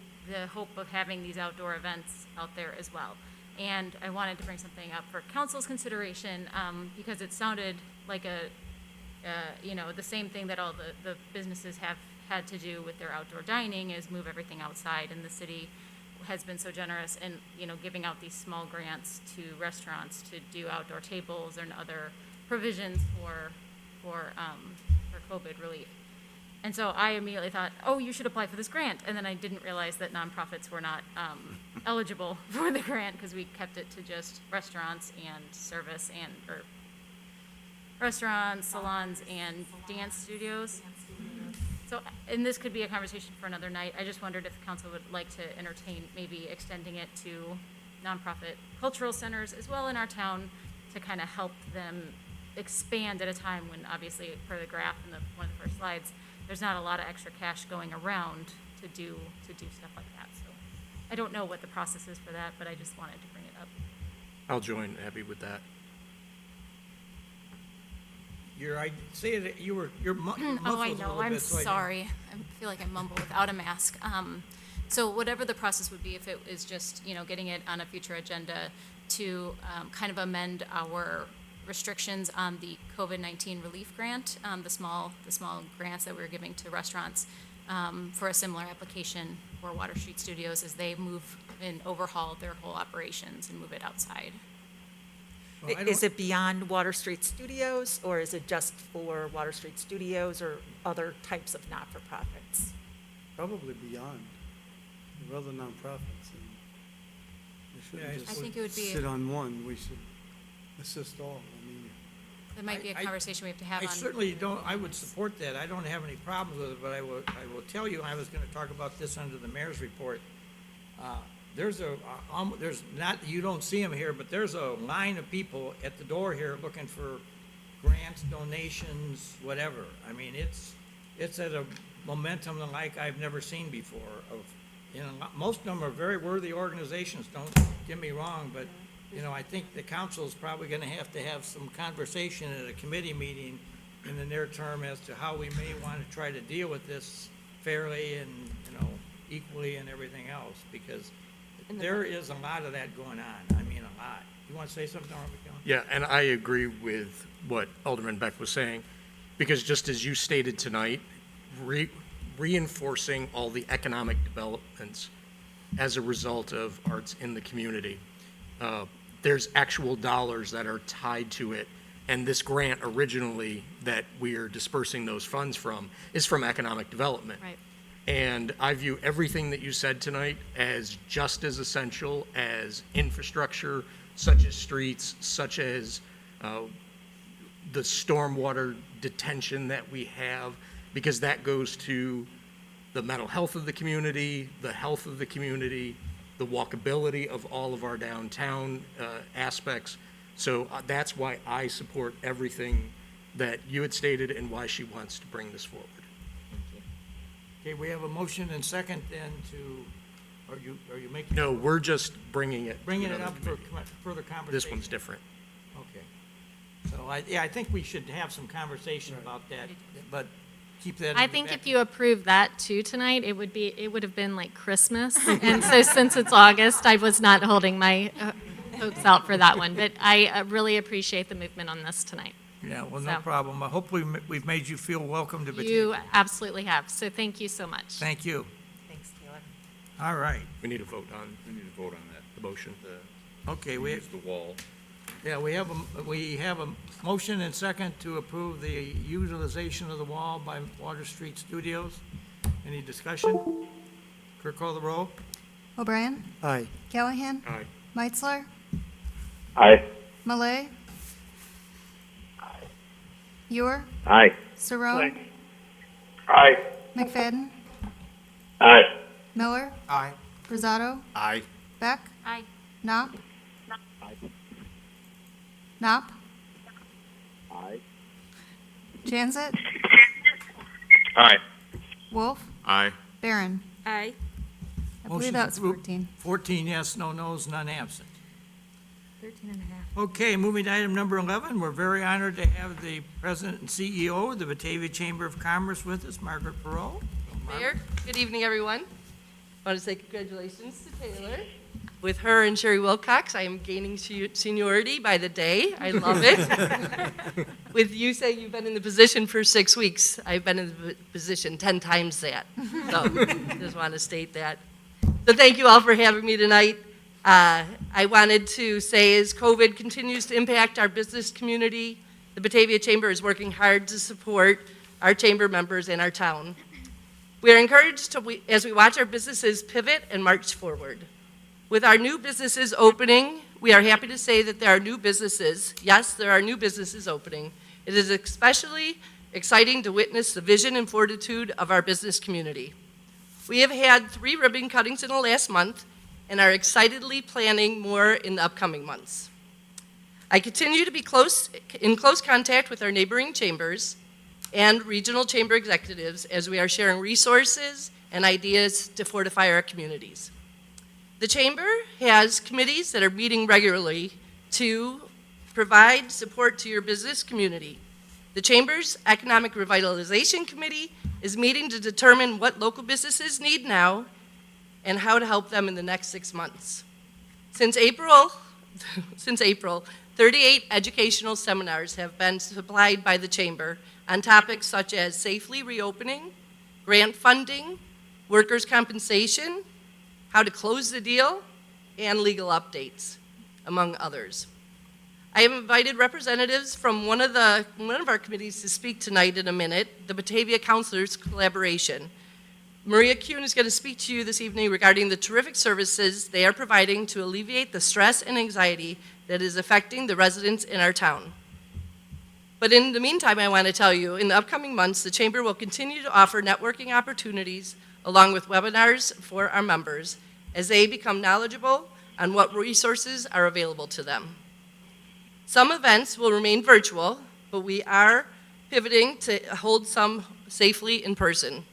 Speaker 11: hope of having these outdoor events out there as well. And I wanted to bring something up for council's consideration because it sounded like the same thing that all the businesses have had to do with their outdoor dining is move everything outside, and the city has been so generous in, giving out these small grants to restaurants to do outdoor tables and other provisions for COVID relief. And so I immediately thought, oh, you should apply for this grant. And then I didn't realize that nonprofits were not eligible for the grant because we kept it to just restaurants and service or restaurants, salons, and dance studios. So, and this could be a conversation for another night. I just wondered if council would like to entertain maybe extending it to nonprofit cultural centers as well in our town to kind of help them expand at a time when obviously, per the graph in one of the first slides, there's not a lot of extra cash going around to do stuff like that. So I don't know what the process is for that, but I just wanted to bring it up.
Speaker 12: I'll join Abby with that.
Speaker 1: You're muffled
Speaker 11: Oh, I
Speaker 1: a
Speaker 11: know.
Speaker 1: little
Speaker 11: I'm
Speaker 1: bit, so I
Speaker 11: sorry. I feel like I mumble without a mask. So whatever the process would be, if it is just, getting it on a future agenda to kind of amend our restrictions on the COVID-19 relief grant, the small grants that we're giving to restaurants for a similar application for Water Street Studios as they move and overhaul their whole operations and move it outside.
Speaker 1: Well, I
Speaker 8: Is
Speaker 1: don't-
Speaker 8: it beyond Water Street Studios, or is it just for Water Street Studios or other types of not-for-profits?
Speaker 10: Probably beyond, the other nonprofits. And we
Speaker 1: Yeah,
Speaker 10: shouldn't
Speaker 11: I think it would be-
Speaker 10: just sit on one, we should assist all. I mean,
Speaker 11: That might be a
Speaker 1: I-
Speaker 11: conversation we have to have
Speaker 1: I
Speaker 11: on.
Speaker 1: certainly don't, I would support that. I don't have any problems with it, but I will tell you, I was gonna talk about this under the mayor's report. There's not, you don't see them here, but there's a line of people at the door here looking for grants, donations, whatever. I mean, it's at a momentum like I've never seen before of, most of them are very worthy organizations, don't get me wrong, but, I think the council's probably gonna have to have some conversation at a committee meeting in the near term as to how we may wanna try to deal with this fairly and, equally and everything else, because there is a lot of that going on. I mean, a lot. You wanna say something, Alderman McKellen?
Speaker 12: Yeah, and I agree with what Alderman Beck was saying, because just as you stated tonight, reinforcing all the economic developments as a result of arts in the community. There's actual dollars that are tied to it, and this grant originally that we are dispersing those funds from is from economic development.
Speaker 6: Right.
Speaker 12: And I view everything that you said tonight as just as essential as infrastructure, such as streets, such as the stormwater detention that we have, because that goes to the mental health of the community, the health of the community, the walkability of all of our downtown aspects. So that's why I support everything that you had stated and why she wants to bring this forward.
Speaker 1: Okay, we have a motion and second then to, are you making?
Speaker 12: No, we're just bringing it. to
Speaker 1: Bringing it
Speaker 12: another
Speaker 1: up for
Speaker 12: committee.
Speaker 1: further conversation?
Speaker 12: This one's different.
Speaker 1: Okay. So I think we should have some conversation about that, but keep that in
Speaker 6: I
Speaker 1: the
Speaker 6: think
Speaker 1: back
Speaker 6: if you approve that too tonight, it would have been like Christmas. And so since it's August, I was not holding my hopes out for that one. But I really appreciate the movement on this tonight.
Speaker 1: Yeah, well, no
Speaker 6: So-
Speaker 1: problem. I hope we've made you feel welcome to
Speaker 6: You
Speaker 1: Batavia.
Speaker 6: absolutely have. So thank you so much.
Speaker 1: Thank you.
Speaker 8: Thanks, Taylor.
Speaker 1: All right.
Speaker 12: We need to vote on
Speaker 4: We need to vote on that.
Speaker 12: the motion.
Speaker 1: Okay,
Speaker 4: Use the wall.
Speaker 1: we have a motion and second to approve the utilization of the wall by Water Street Studios. Any discussion? Clerk, call the roll.
Speaker 3: O'Brien,
Speaker 10: aye.
Speaker 3: Callahan,
Speaker 12: Aye.
Speaker 3: Meitzler,
Speaker 5: Aye.
Speaker 3: Malay, Ewer,
Speaker 5: Aye.
Speaker 3: Saron,
Speaker 5: Aye.
Speaker 3: McFadden,
Speaker 5: Aye.
Speaker 3: Miller,
Speaker 1: Aye.
Speaker 3: Rosado,
Speaker 12: Aye.
Speaker 3: Beck,
Speaker 11: Aye.
Speaker 3: Knopp, Knopp,
Speaker 5: Aye.
Speaker 3: Jansit,
Speaker 5: Aye.
Speaker 3: Wolf,
Speaker 4: Aye.
Speaker 3: Barron.
Speaker 9: Aye.
Speaker 3: I
Speaker 1: Motion
Speaker 3: believe that's
Speaker 1: approved.
Speaker 3: 14.
Speaker 1: 14 yes, no no's, none absent.
Speaker 3: 13 and a half.
Speaker 1: Okay, moving to item number 11, we're very honored to have the President and CEO of the Batavia Chamber of Commerce with us, Margaret Perot.
Speaker 13: Mayor, good evening, everyone. I want to say congratulations to Taylor. With her and Sherry Wilcox, I am gaining seniority by the day. I love it. With you saying you've been in the position for 6 weeks, I've been in the position 10 times that. So just want to state that. So thank you all for having me tonight. I wanted to say as COVID continues to impact our business community, the Batavia Chamber is working hard to support our chamber members and our town. We are encouraged as we watch our businesses pivot and march forward. With our new businesses opening, we are happy to say that there are new businesses. Yes, there are new businesses opening. It is especially exciting to witness the vision and fortitude of our business community. We have had 3 ribbon cuttings in the last month and are excitedly planning more in the upcoming months. I continue to be in close contact with our neighboring chambers and regional chamber executives as we are sharing resources and ideas to fortify our communities. The Chamber has committees that are meeting regularly to provide support to your business community. The Chamber's Economic Revitalization Committee is meeting to determine what local businesses need now and how to help them in the next 6 months. Since April, 38 educational seminars have been supplied by the Chamber on topics such as safely reopening, grant funding, workers' compensation, how to close the deal, and legal updates, among others. I have invited representatives from one of our committees to speak tonight in a minute, the Batavia Counselors Collaboration. Maria Kuhn is going to speak to you this evening regarding the terrific services they are providing to alleviate the stress and anxiety that is affecting the residents in our town. But in the meantime, I want to tell you, in the upcoming months, the Chamber will continue to offer networking opportunities along with webinars for our members as they become knowledgeable on what resources are available to them. Some events will remain virtual, but we are pivoting to hold some safely in person.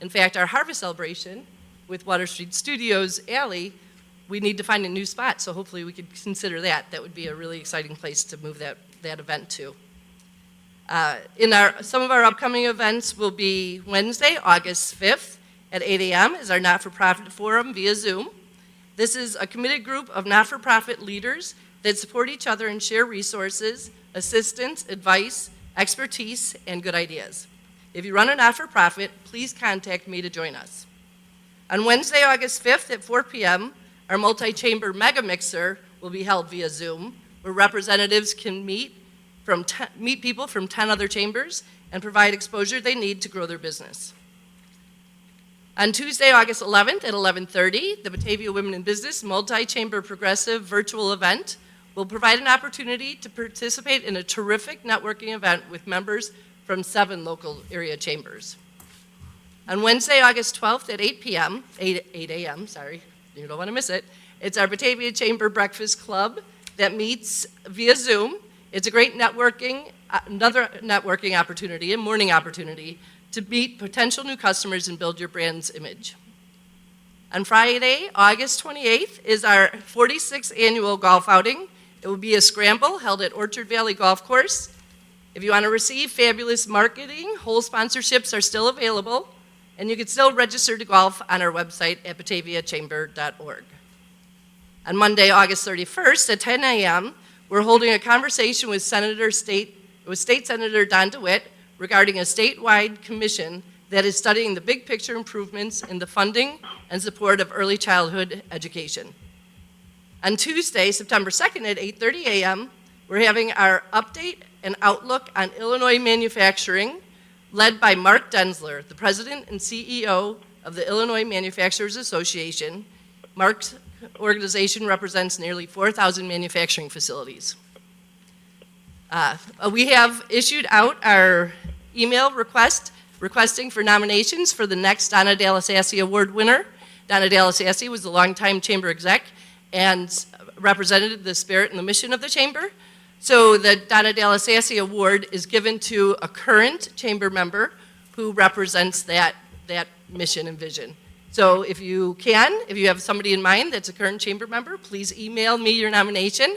Speaker 13: In fact, our harvest celebration with Water Street Studios Alley, we need to find a new spot, so hopefully we could consider that. That would be a really exciting place to move that event to. Some of our upcoming events will be Wednesday, August 5th at 8 a.m. is our not-for-profit forum via Zoom. This is a committed group of not-for-profit leaders that support each other and share resources, assistance, advice, expertise, and good ideas. If you run a not-for-profit, please contact me to join us. On Wednesday, August 5th at 4 p.m., our multi-chamber mega mixer will be held via Zoom, where representatives can meet people from 10 other chambers and provide exposure they need to grow their business. On Tuesday, August 11th at 11:30, the Batavia Women in Business multi-chamber progressive virtual event will provide an opportunity to participate in a terrific networking event with members from 7 local area chambers. On Wednesday, August 12th at 8 a.m., you don't want to miss it, it's our Batavia Chamber Breakfast Club that meets via Zoom. It's a great another networking opportunity, a morning opportunity, to meet potential new customers and build your brand's image. On Friday, August 28th, is our 46th annual golf outing. It will be a scramble held at Orchard Valley Golf Course. If you want to receive fabulous marketing, hole sponsorships are still available, and you can still register to golf on our website at bataviachamber.org. On Monday, August 31st at 10 a.m., we're holding a conversation with State Senator Don DeWitt regarding a statewide commission that is studying the big picture improvements in the funding and support of early childhood education. On Tuesday, September 2nd at 8:30 a.m., we're having our update and outlook on Illinois manufacturing, led by Mark Densler, the president and CEO of the Illinois Manufacturers Association. Mark's organization represents nearly 4,000 manufacturing facilities. We have issued out our email requesting for nominations for the next Donna Dallasassi Award winner. Donna Dallasassi was a longtime chamber exec and represented the spirit and the mission of the chamber. So the Donna Dallasassi Award is given to a current chamber member who represents that mission and vision. So if you have somebody in mind that's a current chamber member, please email me your nomination.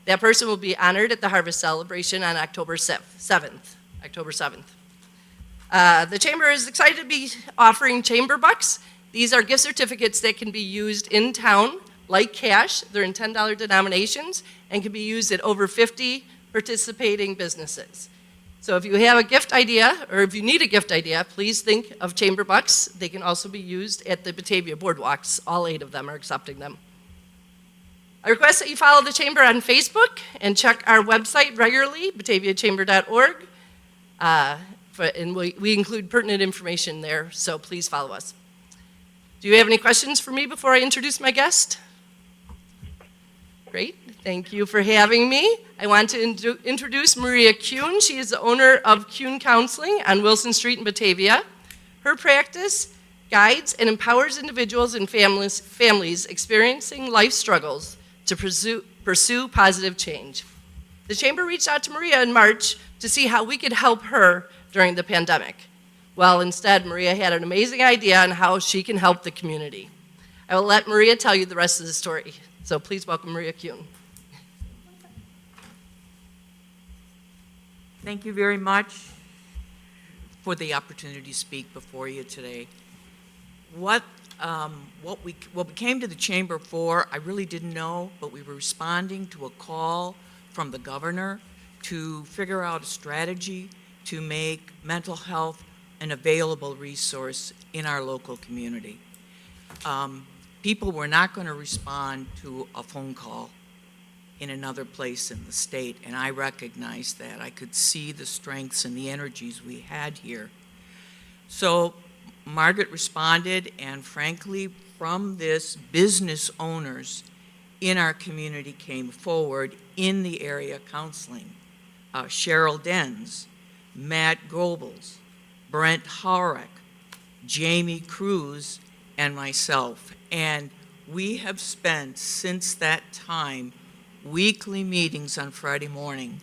Speaker 13: That person will be honored at the Harvest Celebration on October 7th. The chamber is excited to be offering chamber bucks. These are gift certificates that can be used in town like cash. They're in $10 denominations and can be used at over 50 participating businesses. So if you have a gift idea, or if you need a gift idea, please think of chamber bucks. They can also be used at the Batavia boardwalks. All 8 of them are accepting them. I request that you follow the chamber on Facebook and check our website regularly, bataviachamber.org. And we include pertinent information there, so please follow us. Do you have any questions for me before I introduce my guest? Great, thank you for having me. I want to introduce Maria Kuhn. She is the owner of Kuhn Counseling on Wilson Street in Batavia. Her practice guides and empowers individuals and families experiencing life struggles to pursue positive change. The chamber reached out to Maria in March to see how we could help her during the pandemic. Well, instead, Maria had an amazing idea on how she can help the community. I will let Maria tell you the rest of the story. So please welcome Maria Kuhn.
Speaker 14: Thank you very much for the opportunity to speak before you today. What we came to the chamber for, I really didn't know, but we were responding to a call from the governor to figure out a strategy to make mental health an available resource in our local community. People were not going to respond to a phone call in another place in the state, and I recognized that. I could see the strengths and the energies we had here. So Margaret responded, and frankly, from this, business owners in our community came forward in the area counseling. Cheryl Denz, Matt Goebbels, Brent Howrick, Jamie Cruz, and myself. And we have spent, since that time, weekly meetings on Friday morning,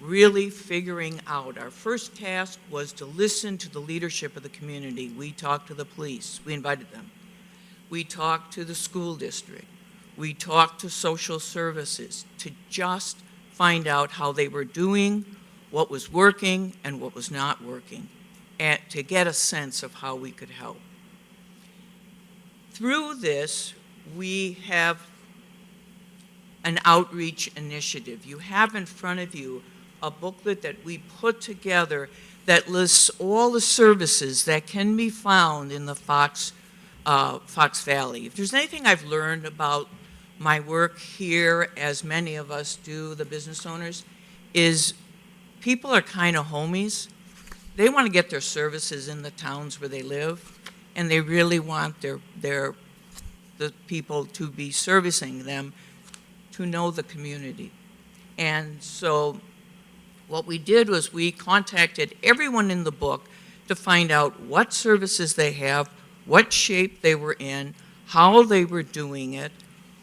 Speaker 14: really figuring out. Our first task was to listen to the leadership of the community. We talked to the police. We invited them. We talked to the school district. We talked to social services to just find out how they were doing, what was working, and what was not working, and to get a sense of how we could help. Through this, we have an outreach initiative. You have in front of you a booklet that we put together that lists all the services that can be found in the Fox Valley. If there's anything I've learned about my work here, as many of us do, the business owners, is people are kind of homies. They want to get their services in the towns where they live, and they really want the people to be servicing them to know the community. And so what we did was we contacted everyone in the book to find out what services they have, what shape they were in, how they were doing it,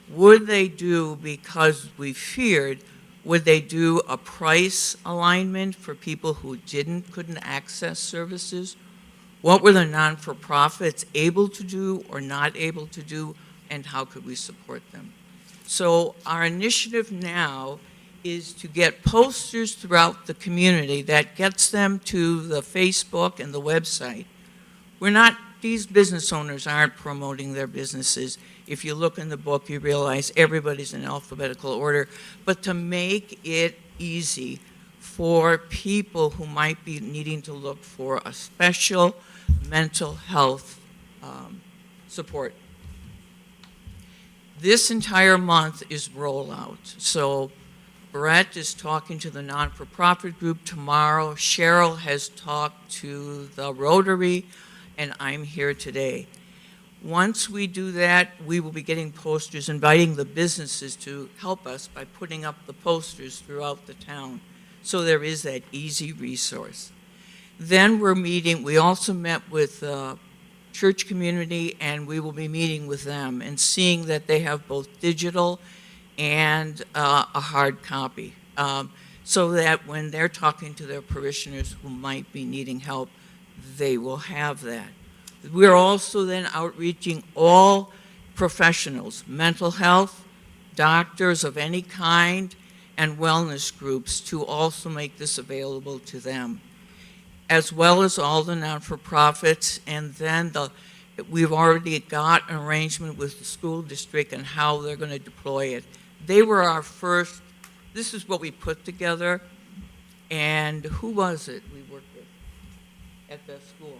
Speaker 14: would they do, because we feared, would they do a price alignment for people who couldn't access services? What were the non-for-profits able to do or not able to do, and how could we support them? So our initiative now is to get posters throughout the community that gets them to the Facebook and the website. These business owners aren't promoting their businesses. If you look in the book, you realize everybody's in alphabetical order. But to make it easy for people who might be needing to look for a special mental health support. This entire month is rollout. So Brett is talking to the non-for-profit group tomorrow. Cheryl has talked to the Rotary, and I'm here today. Once we do that, we will be getting posters, inviting the businesses to help us by putting up the posters throughout the town. So there is that easy resource. Then we also met with the church community, and we will be meeting with them and seeing that they have both digital and a hard copy, so that when they're talking to their parishioners who might be needing help, they will have that. We're also then outreaching all professionals, mental health, doctors of any kind, and wellness groups to also make this available to them, as well as all the non-for-profits. And then we've already got an arrangement with the school district and how they're going to deploy it. They were our first, this is what we put together, and who was it we worked with at the school?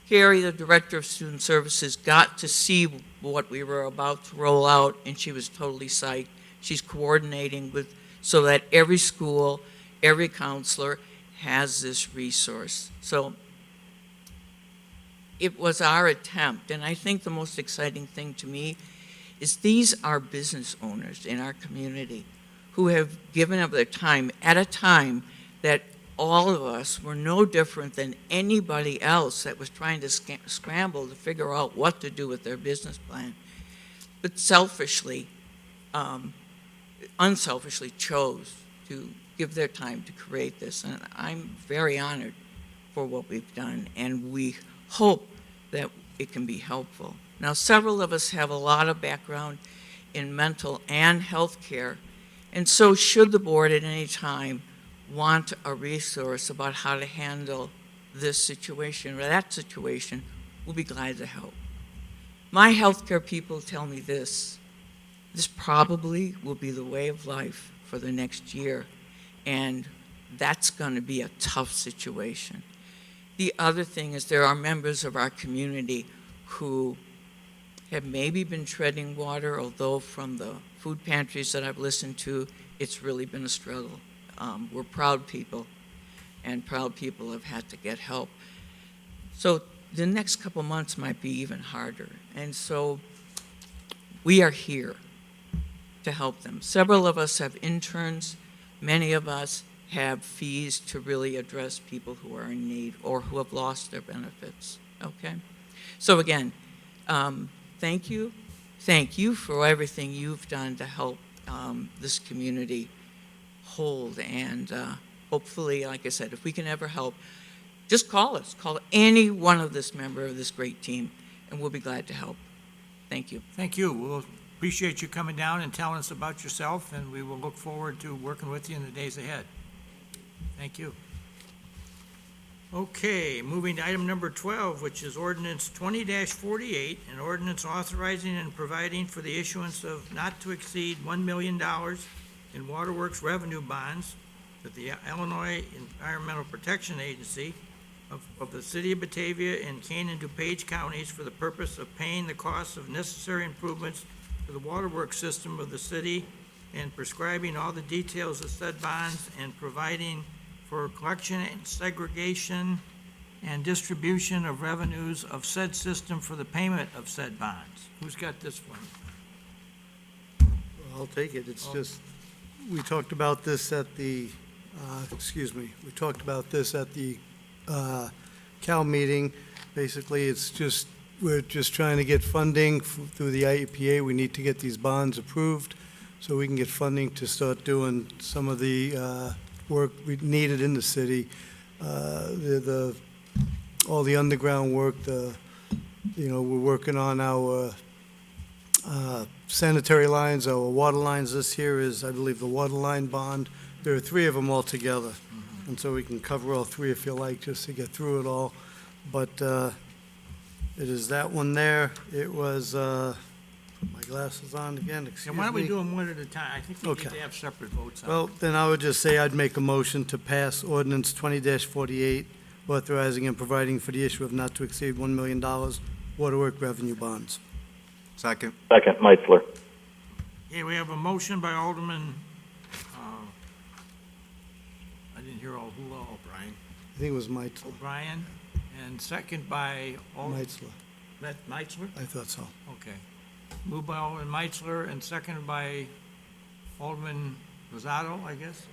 Speaker 14: Carrie, the Director of Student Services, got to see what we were about to roll out, and she was totally psyched. She's coordinating so that every school, every counselor has this resource. So it was our attempt, and I think the most exciting thing to me is these are business owners in our community who have given up their time at a time that all of us were no different than anybody else that was trying to scramble to figure out what to do with their business plan, but unselfishly chose to give their time to create this. And I'm very honored for what we've done, and we hope that it can be helpful. Now, several of us have a lot of background in mental and health care, and so should the board at any time want a resource about how to handle this situation or that situation, we'll be glad to help. My healthcare people tell me this: This probably will be the way of life for the next year, and that's going to be a tough situation. The other thing is there are members of our community who have maybe been treading water, although from the food pantries that I've listened to, it's really been a struggle. We're proud people, and proud people have had to get help. So the next couple months might be even harder. And so we are here to help them. Several of us have interns. Many of us have fees to really address people who are in need or who have lost their benefits, okay? So again, thank you. Thank you for everything you've done to help this community hold. And hopefully, like I said, if we can ever help, just call us. Call any one of this member of this great team, and we'll be glad to help. Thank you.
Speaker 1: Thank you. We'll appreciate you coming down and telling us about yourself, and we will look forward to working with you in the days ahead. Thank you. Okay, moving to item number 12, which is ordinance 20-48, an ordinance authorizing and providing for the issuance of not to exceed $1 million in waterworks revenue bonds that the Illinois Environmental Protection Agency of the City of Batavia and Kane and DuPage counties for the purpose of paying the costs of necessary improvements to the waterworks system of the city and prescribing all the details of said bonds and providing for collection and segregation and distribution of revenues of said system for the payment of said bonds. Who's got this one?
Speaker 10: I'll take it. It's just, we talked about this at the, we talked about this at the Cal meeting. Basically, it's just, we're just trying to get funding through the IEPA. We need to get these bonds approved so we can get funding to start doing some of the work we needed in the city. All the underground work, we're working on our sanitary lines, our water lines. This here is, I believe, the water line bond. There are three of them all together. And so we can cover all three if you like, just to get through it all. But it is that one there. It was, put my glasses on again, excuse me.
Speaker 1: Why don't we do them one at a time? I think we need
Speaker 10: Okay.
Speaker 1: to have separate votes on
Speaker 10: Well, then I would just say I'd make a motion to pass ordinance 20-48, authorizing and providing for the issue of not to exceed $1 million waterwork revenue bonds.
Speaker 5: Second, Meitzler.
Speaker 1: Okay, we have a motion by Alderman, I didn't hear all, who all, Brian?
Speaker 10: I think it was Meitzler.
Speaker 1: O'Brien, and second by Alderman.
Speaker 10: Meitzler.
Speaker 1: Meitzler?
Speaker 10: I thought so.
Speaker 1: Okay. Moved by Alderman Meitzler and seconded by Alderman Rosado, I guess.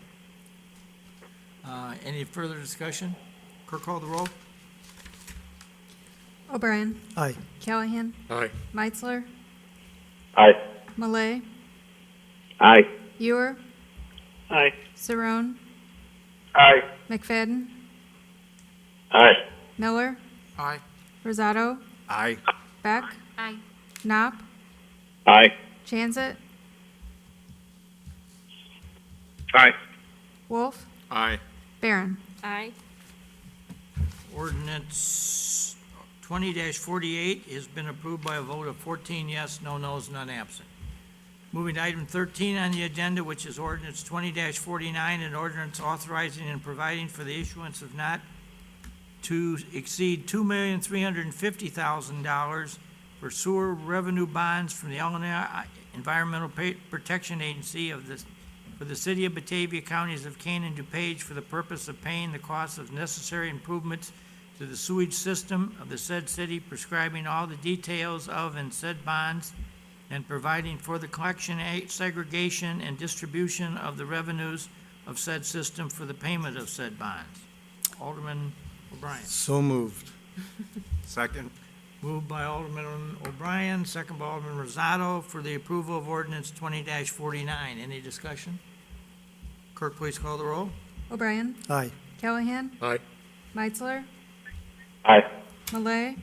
Speaker 1: Any further discussion? Clerk, call the roll.
Speaker 3: O'Brien.
Speaker 10: Aye.
Speaker 3: Callahan.
Speaker 12: Aye.
Speaker 3: Meitzler.
Speaker 5: Aye.
Speaker 3: Malay.
Speaker 5: Aye.
Speaker 3: Ewer.
Speaker 7: Aye.
Speaker 3: Saron.
Speaker 5: Aye.
Speaker 3: McFadden.
Speaker 5: Aye.
Speaker 3: Miller.
Speaker 12: Aye.
Speaker 3: Rosado.
Speaker 12: Aye.
Speaker 3: Beck.
Speaker 11: Aye.
Speaker 3: Knopp.
Speaker 5: Aye.
Speaker 3: Jansit.
Speaker 5: Aye.
Speaker 3: Wolf.
Speaker 4: Aye.
Speaker 3: Barron.
Speaker 9: Aye.
Speaker 1: Ordinance 20-48 has been approved by a vote of 14 yes, no nos, none absent. Moving to item 13 on the agenda, which is ordinance 20-49, an ordinance authorizing and providing for the issuance of not to exceed $2,350,000 for sewer revenue bonds from the Illinois Environmental Protection Agency for the City of Batavia, counties of Kane and DuPage for the purpose of paying the costs of necessary improvements to the sewage system of the said city, prescribing all the details of and said bonds, and providing for the collection, segregation, and distribution of the revenues of said system for the payment of said bonds. Alderman O'Brien.
Speaker 10: So moved.
Speaker 12: Second.
Speaker 1: Moved by Alderman O'Brien, second by Alderman Rosado for the approval of ordinance 20-49. Any discussion? Clerk, please call the roll.
Speaker 3: O'Brien.
Speaker 10: Aye.
Speaker 3: Callahan.
Speaker 12: Aye.
Speaker 3: Meitzler.
Speaker 5: Aye.
Speaker 3: Malay.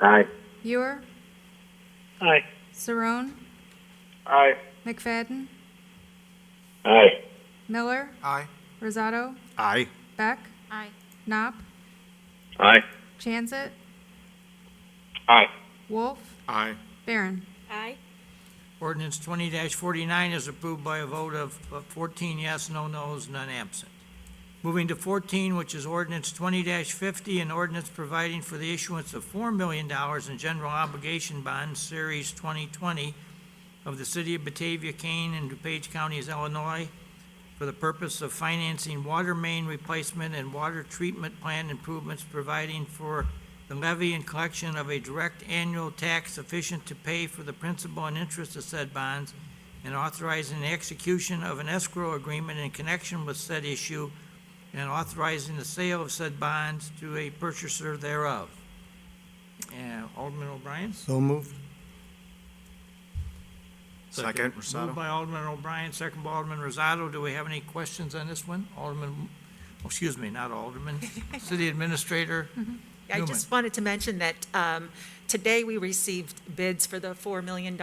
Speaker 5: Aye.
Speaker 3: Ewer.
Speaker 7: Aye.
Speaker 3: Saron.
Speaker 5: Aye.
Speaker 3: McFadden.
Speaker 5: Aye.
Speaker 3: Miller.
Speaker 12: Aye.
Speaker 3: Rosado.
Speaker 12: Aye.
Speaker 3: Beck.
Speaker 11: Aye.
Speaker 3: Knopp.
Speaker 5: Aye.
Speaker 3: Jansit.
Speaker 5: Aye.
Speaker 3: Wolf.
Speaker 4: Aye.
Speaker 3: Barron.
Speaker 9: Aye.
Speaker 1: Ordinance 20-49 is approved by a vote of 14 yes, no nos, none absent. Moving to 14, which is ordinance 20-50, an ordinance providing for the issuance of $4 million in general obligation bonds, Series 2020, of the City of Batavia, Kane, and DuPage Counties, Illinois, for the purpose of financing water main replacement and water treatment plant improvements, providing for the levy and collection of a direct annual tax sufficient to pay for the principal and interest of said bonds, and authorizing the execution of an escrow agreement in connection with said issue, and authorizing the sale of said bonds to a purchaser thereof. Alderman O'Brien?
Speaker 10: So moved.
Speaker 2: Second,
Speaker 1: Moved by Alderman O'Brien, second by Alderman Rosado. Do we have any questions on this one? Alderman, oh, excuse me, not Alderman, City Administrator
Speaker 8: I
Speaker 1: Newman.
Speaker 8: just wanted to mention that today we received bids for the $4 million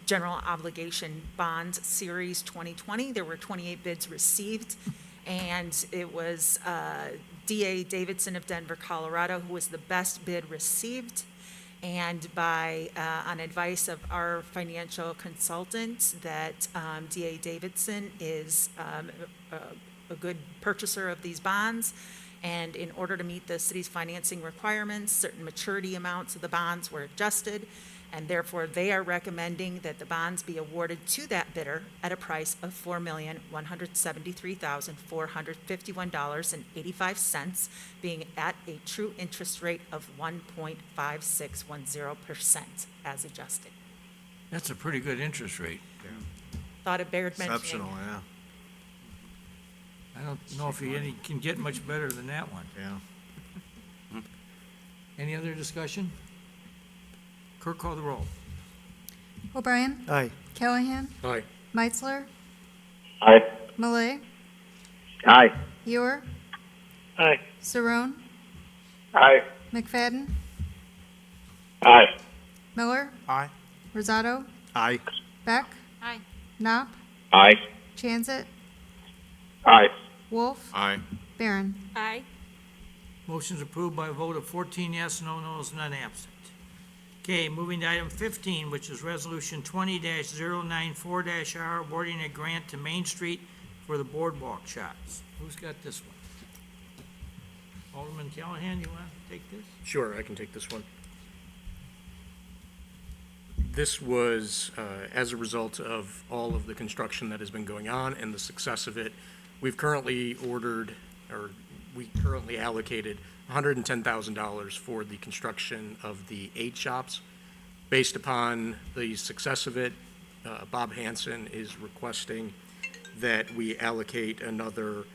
Speaker 8: general obligation bond series 2020. There were 28 bids received, and it was D.A. Davidson of Denver, Colorado, who was the best bid received. And on advice of our financial consultant, that D.A. Davidson is a good purchaser of these bonds. And in order to meet the city's financing requirements, certain maturity amounts of the bonds were adjusted, and therefore they are recommending that the bonds be awarded to that bidder at a price of $4,173,451.85, being at a true interest rate of 1.5610% as adjusted.
Speaker 1: That's a pretty good interest rate.
Speaker 8: Thought it bared mentioning.
Speaker 2: exceptional, yeah,
Speaker 1: I don't know if you can get much better than that one.
Speaker 2: yeah.
Speaker 1: Any other discussion? Clerk, call the roll.
Speaker 3: O'Brien.
Speaker 10: Aye.
Speaker 3: Callahan.
Speaker 12: Aye.
Speaker 3: Meitzler.
Speaker 5: Aye.
Speaker 3: Malay.
Speaker 5: Aye.
Speaker 3: Ewer.
Speaker 7: Aye.
Speaker 3: Saron.
Speaker 5: Aye.
Speaker 3: McFadden.
Speaker 5: Aye.
Speaker 3: Miller.
Speaker 2: Aye.
Speaker 3: Rosado.
Speaker 10: Aye.
Speaker 3: Beck.
Speaker 11: Aye.
Speaker 3: Knopp.
Speaker 5: Aye.
Speaker 3: Chanzit.
Speaker 5: Aye.
Speaker 3: Wolf.
Speaker 4: Aye.
Speaker 3: Barron.
Speaker 9: Aye.
Speaker 1: Motion's approved by a vote of 14 yes, no nos, none absent. Okay, moving to item 15, which is Resolution 20-094-R, awarding a grant to Main Street for the boardwalk shops. Who's got this one? Alderman Callahan, you want to take this?
Speaker 12: Sure, I can take this one. This was as a result of all of the construction that has been going on and the success of it. We've currently we currently allocated $110,000 for the construction of the 8 shops. Based upon the success of it, Bob Hansen is requesting that we allocate another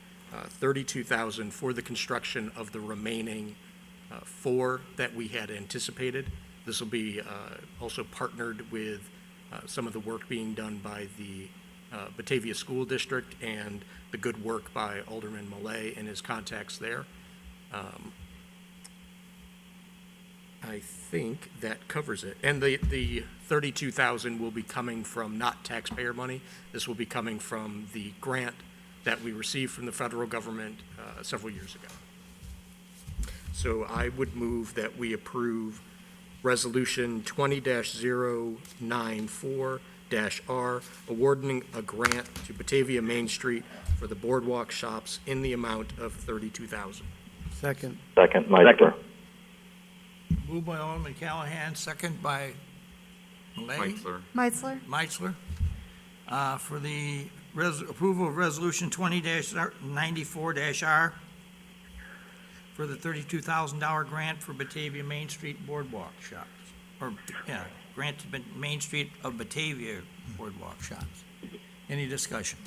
Speaker 12: $32,000 for the construction of the remaining 4 that we had anticipated. This will be also partnered with some of the work being done by the Batavia School District and the good work by Alderman Malay and his contacts there. I think that covers it. And the $32,000 will be coming from not taxpayer money. This will be coming from the grant that we received from the federal government several years ago. So I would move that we approve Resolution 20-094-R, awarding a grant to Batavia Main Street for the boardwalk shops in the amount of $32,000.
Speaker 10: Second.
Speaker 5: Second, Meitzler.
Speaker 1: Moved by Alderman Callahan, second by Malay.
Speaker 4: Meitzler.
Speaker 3: Meitzler.
Speaker 1: Meitzler. For the approval of Resolution 20-94-R for the $32,000 grant for Batavia Main Street Boardwalk shops. Or, yeah, grant to Main Street of Batavia Boardwalk shops. Any discussion?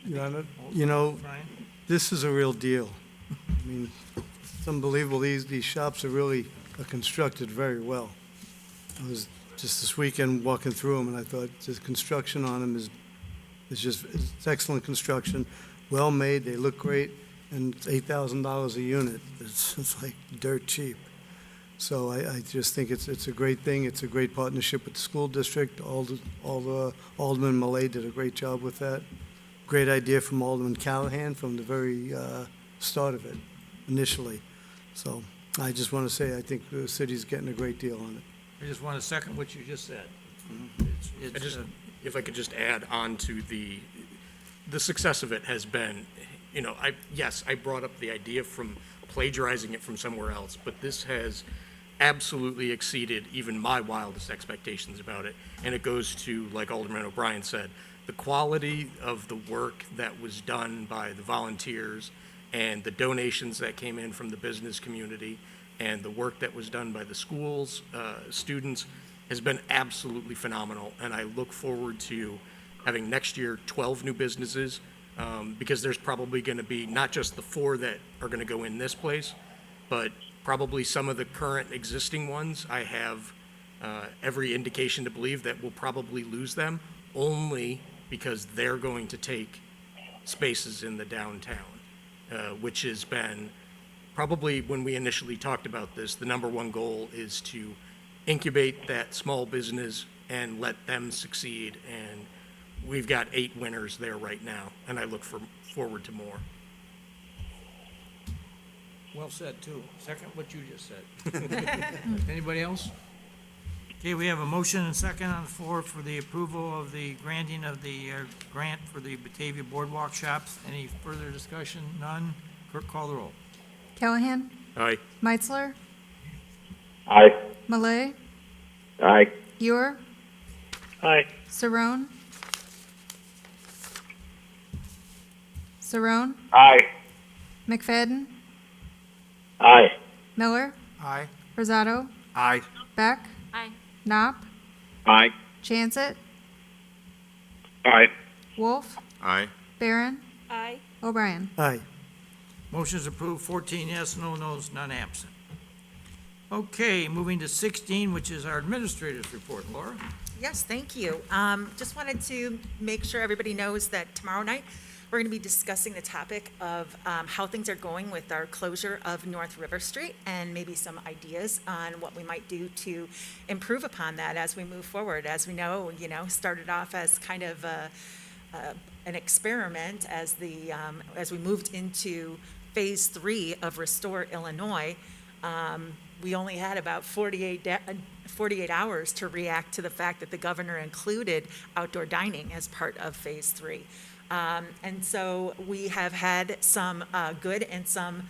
Speaker 10: Your Honor, you know,
Speaker 1: Brian?
Speaker 10: this is a real deal. I mean, it's unbelievable. These shops are really constructed very well. I was just this weekend walking through them, and I thought the construction on them is it's excellent construction, well made. They look great, and it's $8,000 a unit. It's like dirt cheap. So I just think it's a great thing. It's a great partnership with the school district. Alderman Malay did a great job with that. Great idea from Alderman Callahan from the very start of it, initially. So I just want to say I think the city's getting a great deal on it.
Speaker 1: I just want to second what you just said.
Speaker 12: If I could just add on to the success of it has been, yes, I brought up the idea from plagiarizing it from somewhere else, but this has absolutely exceeded even my wildest expectations about it. And it goes to, like Alderman O'Brien said, the quality of the work that was done by the volunteers and the donations that came in from the business community and the work that was done by the schools, students, has been absolutely phenomenal. And I look forward to having next year 12 new businesses, because there's probably going to be not just the 4 that are going to go in this place, but probably some of the current existing ones. I have every indication to believe that we'll probably lose them only because they're going to take spaces in the downtown, which has been probably, when we initially talked about this, the number one goal is to incubate that small business and let them succeed. And we've got 8 winners there right now, and I look forward to more.
Speaker 1: Well said, too. Second what you just said. Anybody else? Okay, we have a motion and second on the floor for the approval of the granting of the grant for the Batavia Boardwalk Shops. Any further discussion? None? Clerk, call the roll.
Speaker 3: Callahan?
Speaker 12: Aye.
Speaker 3: Meitzler?
Speaker 5: Aye.
Speaker 3: Malay?
Speaker 5: Aye.
Speaker 3: Ewer?
Speaker 7: Aye.
Speaker 3: Saron? Saron?
Speaker 5: Aye.
Speaker 3: McFadden?
Speaker 5: Aye.
Speaker 3: Miller?
Speaker 1: Aye.
Speaker 3: Rosado?
Speaker 10: Aye.
Speaker 3: Beck?
Speaker 11: Aye.
Speaker 3: Knopp?
Speaker 5: Aye.
Speaker 3: Chansett?
Speaker 5: Aye.
Speaker 3: Wolf?
Speaker 4: Aye.
Speaker 3: Barron?
Speaker 9: Aye.
Speaker 3: O'Brien?
Speaker 10: Aye.
Speaker 1: Motion's approved, 14 yes, no no's, none absent. Okay, moving to 16, which is our administrator's report. Laura?
Speaker 8: Yes, thank you. Just wanted to make sure everybody knows that tomorrow night, we're going to be discussing the topic of how things are going with our closure of North River Street and maybe some ideas on what we might do to improve upon that as we move forward. As we know, started off as kind of an experiment as we moved into Phase 3 of Restore Illinois. We only had about 48 hours to react to the fact that the governor included outdoor dining as part of Phase 3. And so we have had some good and some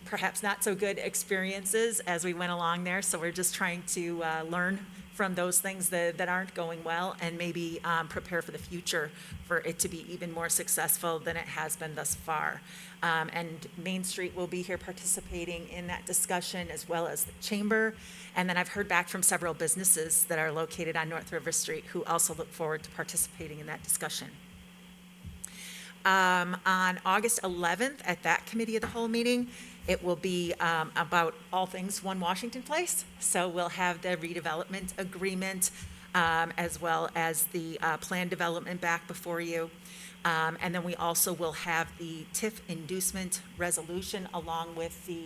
Speaker 8: perhaps not so good experiences as we went along there. So we're just trying to learn from those things that aren't going well and maybe prepare for the future for it to be even more successful than it has been thus far. And Main Street will be here participating in that discussion, as well as the Chamber. And then I've heard back from several businesses that are located on North River Street who also look forward to participating in that discussion. On August 11th, at that Committee of the Whole meeting, it will be about all things One Washington Place. So we'll have the redevelopment agreement, as well as the plan development back before you. And then we also will have the TIF inducement resolution along with the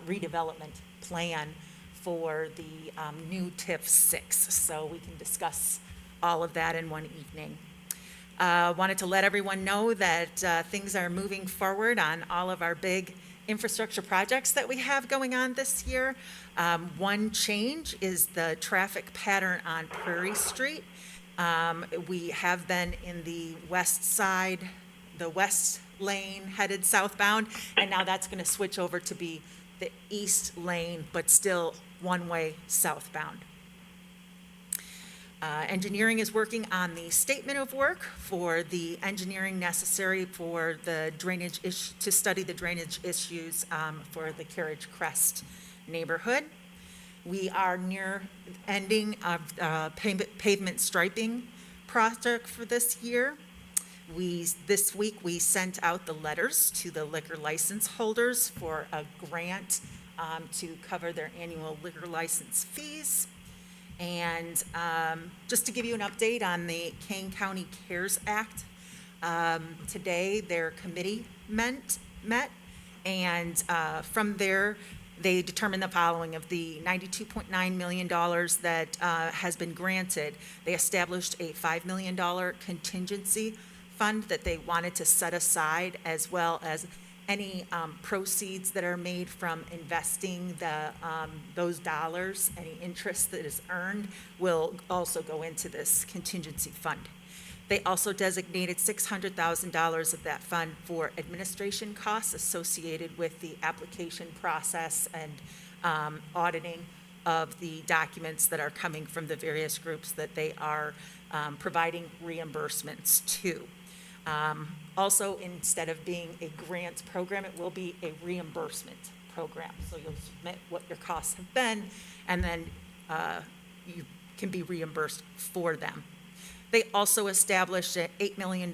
Speaker 8: redevelopment plan for the new TIF 6. So we can discuss all of that in one evening. Wanted to let everyone know that things are moving forward on all of our big infrastructure projects that we have going on this year. One change is the traffic pattern on Prairie Street. We have been in the west side, the west lane headed southbound, and now that's going to switch over to be the east lane, but still one-way southbound. Engineering is working on the statement of work for the engineering necessary for the drainage to study the drainage issues for the Carriage Crest neighborhood. We are near ending of pavement striping project for this year. This week, we sent out the letters to the liquor license holders for a grant to cover their annual liquor license fees. And just to give you an update on the Kane County CARES Act, today their committee met, and from there, they determined the following: of the $92.9 million that has been granted, they established a $5 million contingency fund that they wanted to set aside, as well as Any proceeds that are made from investing those dollars, any interest that is earned, will also go into this contingency fund. They also designated $600,000 of that fund for administration costs associated with the application process and auditing of the documents that are coming from the various groups that they are providing reimbursements to. Also, instead of being a grant program, it will be a reimbursement program. So you'll submit what your costs have been, and then you can be reimbursed for them. They also established an $8 million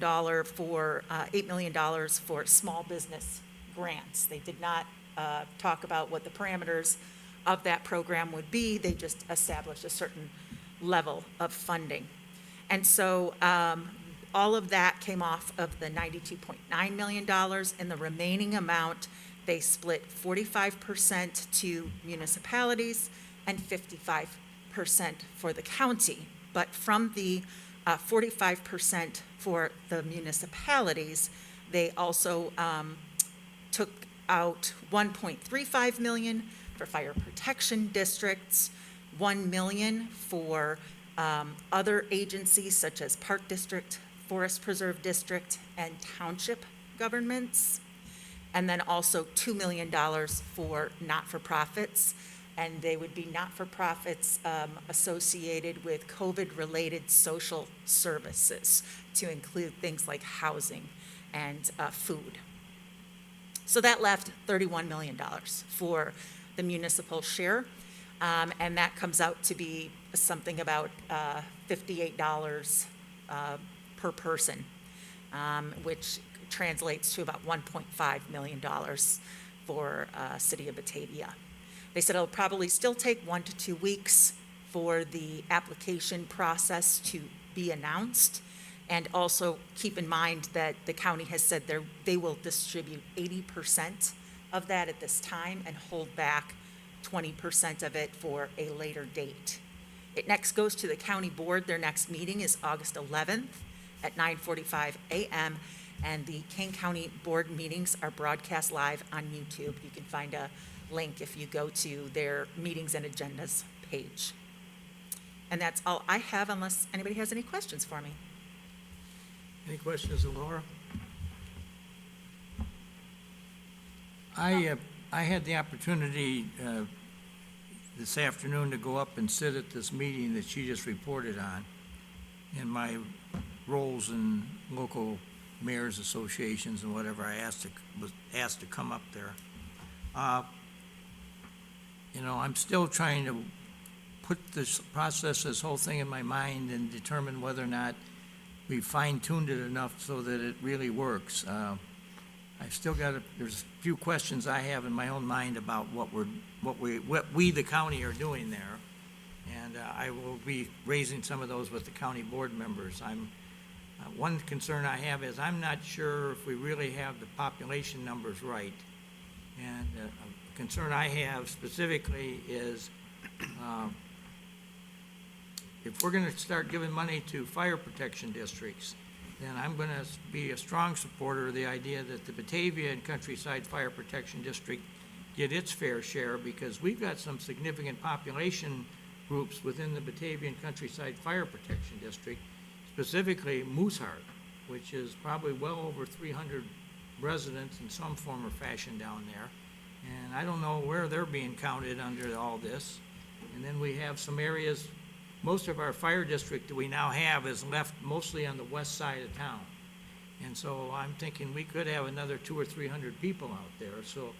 Speaker 8: for small business grants. They did not talk about what the parameters of that program would be. They just established a certain level of funding. And so all of that came off of the $92.9 million, and the remaining amount, they split 45% to municipalities and 55% for the county. But from the 45% for the municipalities, they also took out $1.35 million for fire protection districts, $1 million for other agencies such as Park District, Forest Preserve District, and township governments, and then also $2 million for not-for-profits, and they would be not-for-profits associated with COVID-related social services, to include things like housing and food. So that left $31 million for the municipal share, and that comes out to be something about $58 per person, which translates to about $1.5 million for City of Batavia. They said it'll probably still take 1 to 2 weeks for the application process to be announced. And also keep in mind that the county has said they will distribute 80% of that at this time and hold back 20% of it for a later date. It next goes to the county board. Their next meeting is August 11th at 9:45 a.m. And the Kane County board meetings are broadcast live on YouTube. You can find a link if you go to their meetings and agendas page. And that's all I have, unless anybody has any questions for me.
Speaker 1: Any questions of Laura? I had the opportunity this afternoon to go up and sit at this meeting that she just reported on in my roles in local mayors associations and whatever. I was asked to come up there. I'm still trying to put this whole thing in my mind and determine whether or not we fine-tuned it enough so that it really works. I've still there's a few questions I have in my own mind about what we, the county, are doing there. And I will be raising some of those with the county board members. One concern I have is I'm not sure if we really have the population numbers right. And a concern I have specifically is if we're going to start giving money to fire protection districts, then I'm going to be a strong supporter of the idea that the Batavia and Countryside Fire Protection District get its fair share, because we've got some significant population groups within the Batavia and Countryside Fire Protection District, specifically Mooseheart, which is probably well over 300 residents in some form or fashion down there. And I don't know where they're being counted under all this. And then we have some areas, most of our fire district that we now have is left mostly on the west side of town. And so I'm thinking we could have another 200 or 300 people out there. So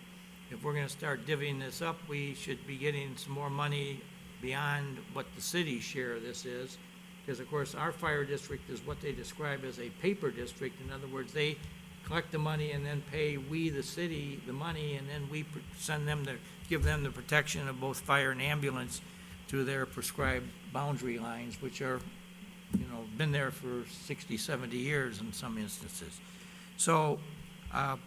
Speaker 1: if we're going to start divvying this up, we should be getting some more money beyond what the city's share of this is. Because, of course, our fire district is what they describe as a paper district. In other words, they collect the money and then pay we, the city, the money, and then we give them the protection of both fire and ambulance to their prescribed boundary lines, which are, been there for 60, 70 years in some instances. So, at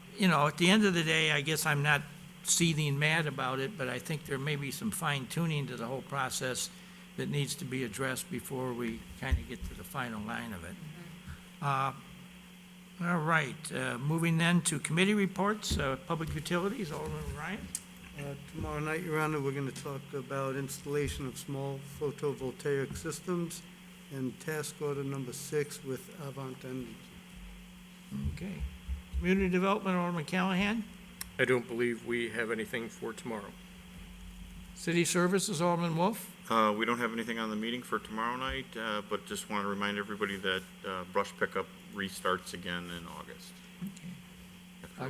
Speaker 1: the end of the day, I guess I'm not seething mad about it, but I think there may be some fine tuning to the whole process that needs to be addressed before we kind of get to the final line of it. All right, moving then to committee reports, Public Utilities, Alderman Ryan.
Speaker 10: Tomorrow night, Your Honor, we're going to talk about installation of small photovoltaic systems and task order number 6 with Avant Energy.
Speaker 1: Okay. Community Development, Alderman Callahan.
Speaker 12: I don't believe we have anything for tomorrow.
Speaker 1: City Services, Alderman Wolf.
Speaker 4: We don't have anything on the meeting for tomorrow night, but just want to remind everybody that brush pickup restarts again in August.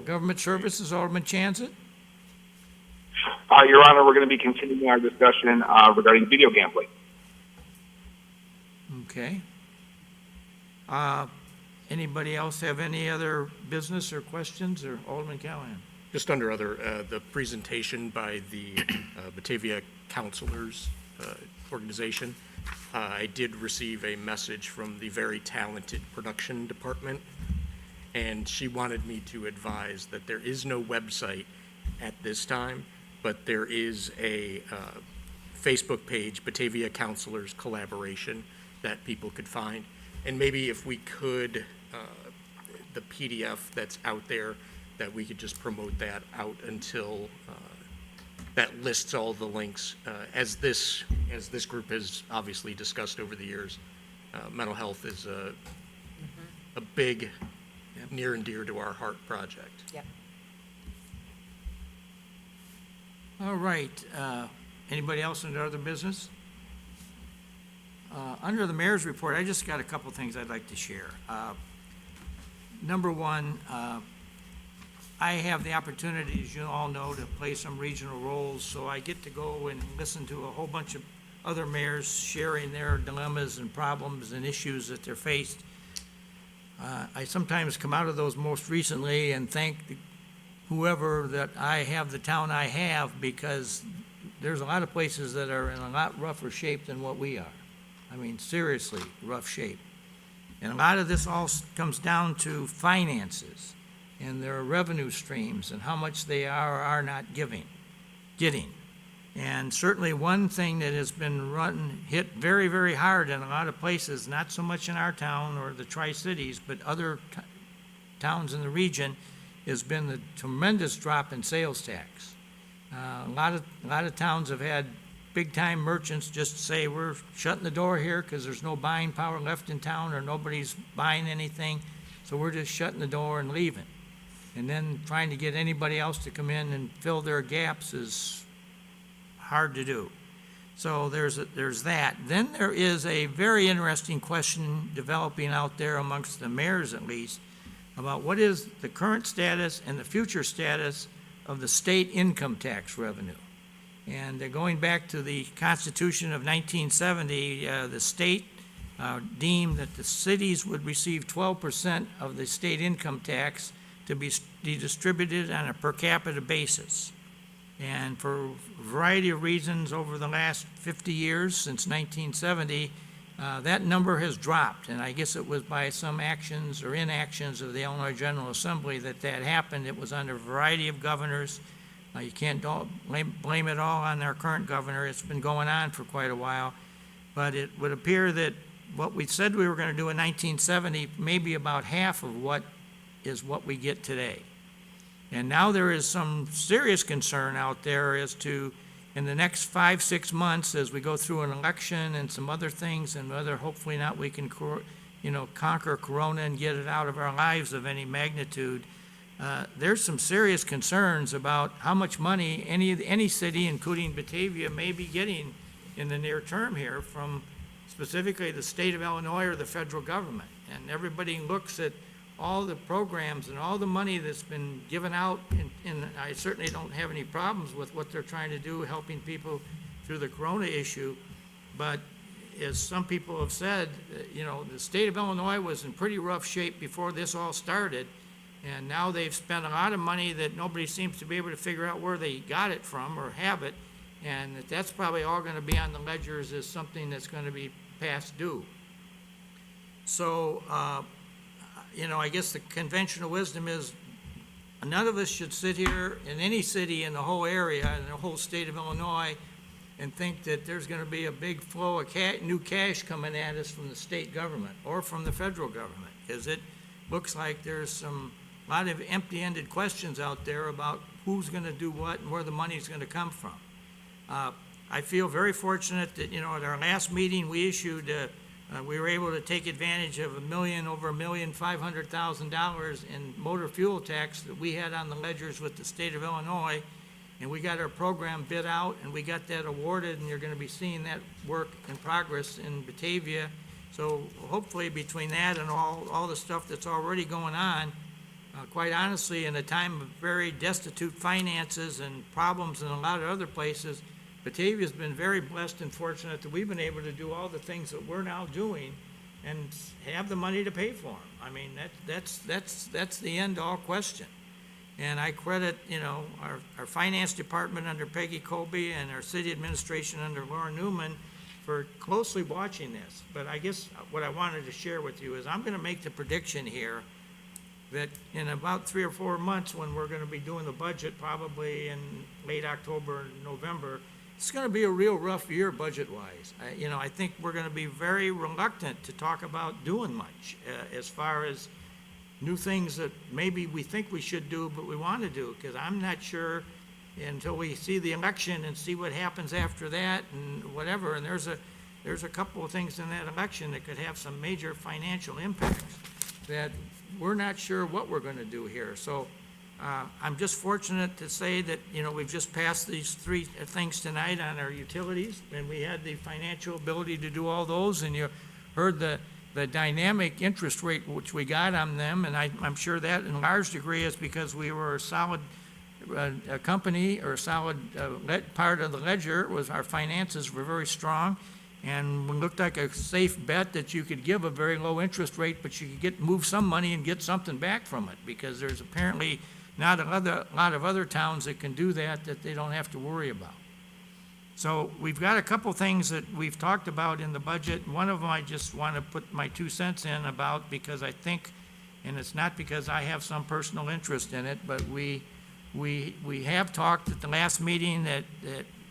Speaker 1: Government Services, Alderman Chanzit.
Speaker 5: Your Honor, we're going to be continuing our discussion regarding video gambling.
Speaker 1: Okay. Anybody else have any other business or questions, or Alderman Callahan?
Speaker 12: Just under other, the presentation by the Batavia Counselors organization. I did receive a message from the very talented production department, and she wanted me to advise that there is no website at this time, but there is a Facebook page, Batavia Counselors Collaboration, that people could find. And maybe if we could, the PDF that's out there, that we could just promote that out until that lists all the links. As this group has obviously discussed over the years, mental health is a big, near and dear to our heart project.
Speaker 8: Yep.
Speaker 1: All right. Anybody else under other business? Under the mayor's report, I just got a couple things I'd like to share. Number one, I have the opportunity, as you all know, to play some regional roles, so I get to go and listen to a whole bunch of other mayors sharing their dilemmas and problems and issues that they're faced. I sometimes come out of those most recently and thank whoever that I have the town I have, because there's a lot of places that are in a lot rougher shape than what we are. I mean, seriously, rough shape. And a lot of this all comes down to finances and their revenue streams and how much they are or are not getting. And certainly one thing that has been hit very, very hard in a lot of places, not so much in our town or the Tri-Cities, but other towns in the region, has been the tremendous drop in sales tax. A lot of towns have had big-time merchants just say, we're shutting the door here because there's no buying power left in town or nobody's buying anything, so we're just shutting the door and leaving. And then trying to get anybody else to come in and fill their gaps is hard to do. So there's that. Then there is a very interesting question developing out there amongst the mayors at least about what is the current status and the future status of the state income tax revenue. And going back to the Constitution of 1970, the state deemed that the cities would receive 12% of the state income tax to be distributed on a per capita basis. And for a variety of reasons over the last 50 years, since 1970, that number has dropped. And I guess it was by some actions or inactions of the Illinois General Assembly that happened. It was under a variety of governors. You can't blame it all on our current governor. It's been going on for quite a while. But it would appear that what we said we were going to do in 1970, maybe about half of what we get today. And now there is some serious concern out there as to, in the next 5-6 months, as we go through an election and some other things, and whether hopefully not we can, conquer Corona and get it out of our lives of any magnitude. There's some serious concerns about how much money any city, including Batavia, may be getting in the near term here from specifically the state of Illinois or the federal government. And everybody looks at all the programs and all the money that's been given out, and I certainly don't have any problems with what they're trying to do, helping people through the Corona issue. But as some people have said, the state of Illinois was in pretty rough shape before this all started. And now they've spent a lot of money that nobody seems to be able to figure out where they got it from or have it. And that's probably all going to be on the ledgers as something that's going to be past due. So, I guess the conventional wisdom is none of us should sit here in any city in the whole area, in the whole state of Illinois, and think that there's going to be a big flow of new cash coming at us from the state government or from the federal government, because looks like there's a lot of empty-ended questions out there about who's going to do what and where the money's going to come from. I feel very fortunate that, at our last meeting, we issued, we were able to take advantage of over $1,500,000 in motor fuel tax that we had on the ledgers with the state of Illinois, and we got our program bid out, and we got that awarded, and you're going to be seeing that work in progress in Batavia. So hopefully between that and all the stuff that's already going on, quite honestly, in a time of very destitute finances and problems in a lot of other places, Batavia's been very blessed and fortunate that we've been able to do all the things that we're now doing and have the money to pay for them. I mean, that's the end-all question. And I credit, our finance department under Peggy Colby and our city administration under Laura Newman for closely watching this. But I guess what I wanted to share with you is I'm going to make the prediction here that in about 3 or 4 months, when we're going to be doing the budget, probably in late October and November, it's going to be a real rough year budget-wise. I think we're going to be very reluctant to talk about doing much as far as new things that maybe we think we should do, but we want to do, because I'm not sure until we see the election and see what happens after that and whatever. And there's a couple of things in that election that could have some major financial impacts that we're not sure what we're going to do here. So I'm just fortunate to say that, we've just passed these 3 things tonight on our utilities, and we had the financial ability to do all those, and you heard the dynamic interest rate which we got on them, and I'm sure that in large degree is because we were a solid company or a solid part of the ledger. Was our finances were very strong, and it looked like a safe bet that you could give a very low interest rate, but you could move some money and get something back from it, because there's apparently not a lot of other towns that can do that they don't have to worry about. So we've got a couple things that we've talked about in the budget. One of them I just want to put my 2 cents in about, because I think, and it's not because I have some personal interest in it, but we have talked at the last meeting that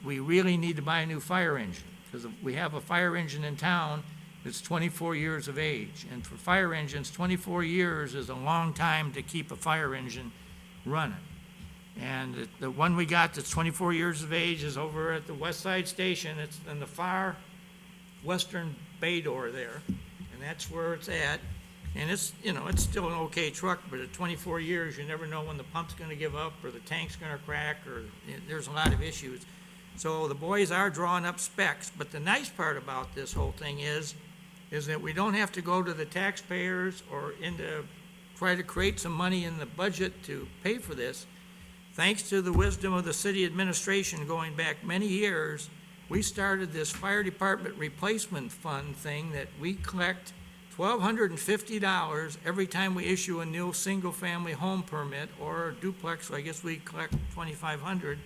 Speaker 1: we really need to buy a new fire engine, because we have a fire engine in town that's 24 years of age. And for fire engines, 24 years is a long time to keep a fire engine running. And the one we got that's 24 years of age is over at the West Side Station. It's in the far western bay door there, and that's where it's at. And it's, it's still an okay truck, but at 24 years, you never know when the pump's going to give up or the tank's going to crack, or there's a lot of issues. So the boys are drawing up specs, but the nice part about this whole thing is that we don't have to go to the taxpayers or try to create some money in the budget to pay for this. Thanks to the wisdom of the city administration going back many years, we started this fire department replacement fund thing that we collect $1,250 every time we issue a new single-family home permit or a duplex. So I guess we collect $2,500,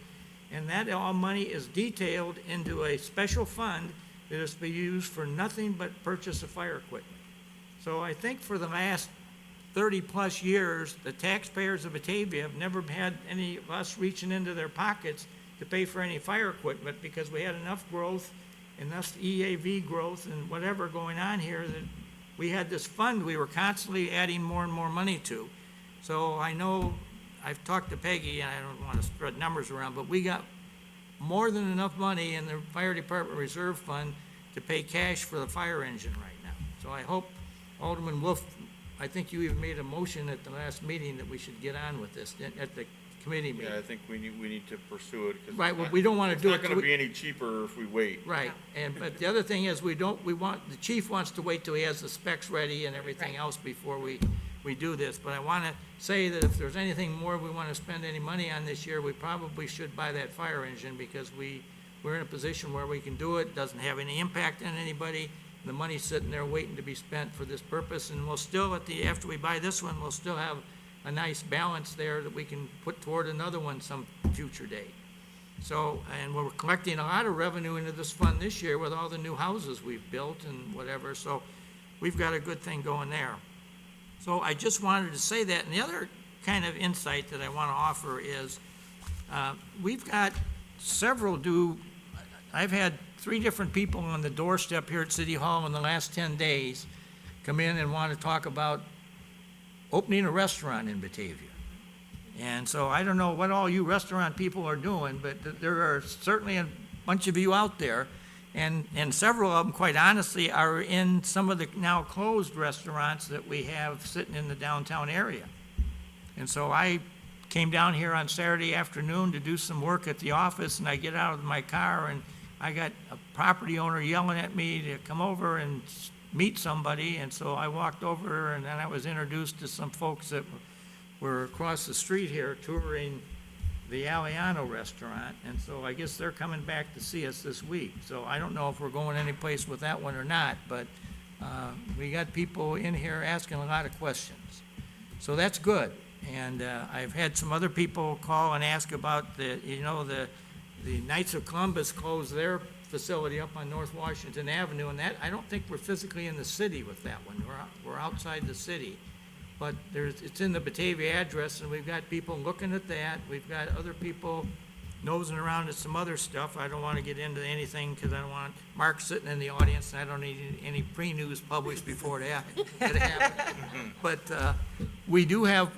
Speaker 1: and that all money is detailed into a special fund that is to be used for nothing but purchase of fire equipment. So I think for the last 30-plus years, the taxpayers of Batavia have never had any of us reaching into their pockets to pay for any fire equipment, because we had enough growth, enough EAV growth and whatever going on here that we had this fund we were constantly adding more and more money to. So I know, I've talked to Peggy, and I don't want to spread numbers around, but we got more than enough money in the fire department reserve fund to pay cash for the fire engine right now. So I hope Alderman Wolf, I think you even made a motion at the last meeting that we should get on with this at the committee meeting.
Speaker 4: Yeah, I think we need to pursue it. 'Cause
Speaker 1: Right, well, we don't want to do it.
Speaker 4: It's not going to be any cheaper if we wait.
Speaker 1: Right, but the other thing is, the chief wants to wait till he has the specs ready and everything else before we do this. But I want to say that if there's anything more we want to spend any money on this year, we probably should buy that fire engine, because we're in a position where we can do it, doesn't have any impact on anybody. The money's sitting there waiting to be spent for this purpose, and we'll still, after we buy this one, we'll still have a nice balance there that we can put toward another one some future date. So, and we're collecting a lot of revenue into this fund this year with all the new houses we've built and whatever, so we've got a good thing going there. So I just wanted to say that. And the other kind of insight that I want to offer is we've got I've had 3 different people on the doorstep here at City Hall in the last 10 days come in and want to talk about opening a restaurant in Batavia. And so I don't know what all you restaurant people are doing, but there are certainly a bunch of you out there. And several of them, quite honestly, are in some of the now closed restaurants that we have sitting in the downtown area. And so I came down here on Saturday afternoon to do some work at the office, and I get out of my car, and I got a property owner yelling at me to come over and meet somebody. And so I walked over, and then I was introduced to some folks that were across the street here touring the Aliano restaurant, and so I guess they're coming back to see us this week. So I don't know if we're going anyplace with that one or not, but we got people in here asking a lot of questions. So that's good. And I've had some other people call and ask about the Knights of Columbus closed their facility up on North Washington Avenue, and that, I don't think we're physically in the city with that one. We're outside the city. But it's in the Batavia address, and we've got people looking at that. We've got other people nosing around at some other stuff. I don't want to get into anything because I don't want Mark sitting in the audience, and I don't need any pre-news published before it happens. But we do have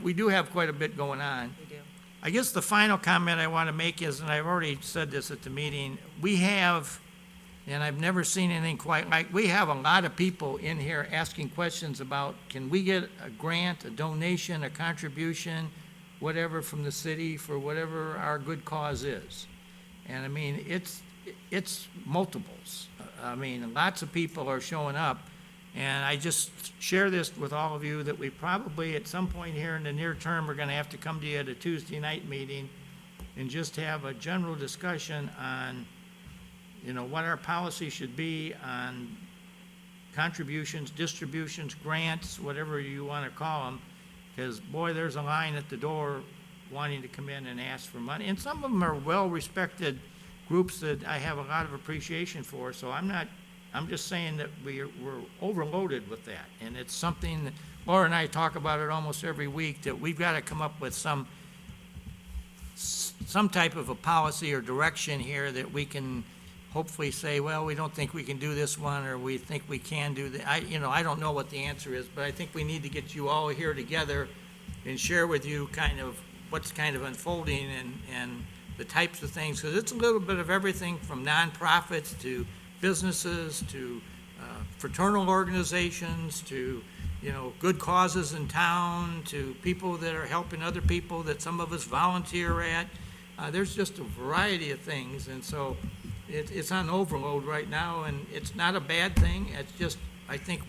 Speaker 1: quite a bit going on.
Speaker 8: We do.
Speaker 1: I guess the final comment I want to make is, and I've already said this at the meeting, we have, and I've never seen anything quite like, we have a lot of people in here asking questions about, can we get a grant, a donation, a contribution, whatever from the city for whatever our good cause is? And I mean, it's multiples. I mean, lots of people are showing up. And I just share this with all of you that we probably at some point here in the near term are going to have to come to you at a Tuesday night meeting and just have a general discussion on, what our policy should be on contributions, distributions, grants, whatever you want to call them, because, boy, there's a line at the door wanting to come in and ask for money. And some of them are well-respected groups that I have a lot of appreciation for, so I'm just saying that we're overloaded with that. And it's something that Laura and I talk about it almost every week, that we've got to come up with some type of a policy or direction here that we can hopefully say, well, we don't think we can do this one, or we think we can do that. I don't know what the answer is, but I think we need to get you all here together and share with you kind of what's kind of unfolding and the types of things, because it's a little bit of everything from nonprofits to businesses to fraternal organizations to, good causes in town, to people that are helping other people that some of us volunteer at. There's just a variety of things, and so it's on overload right now, and it's not a bad thing. It's just, I think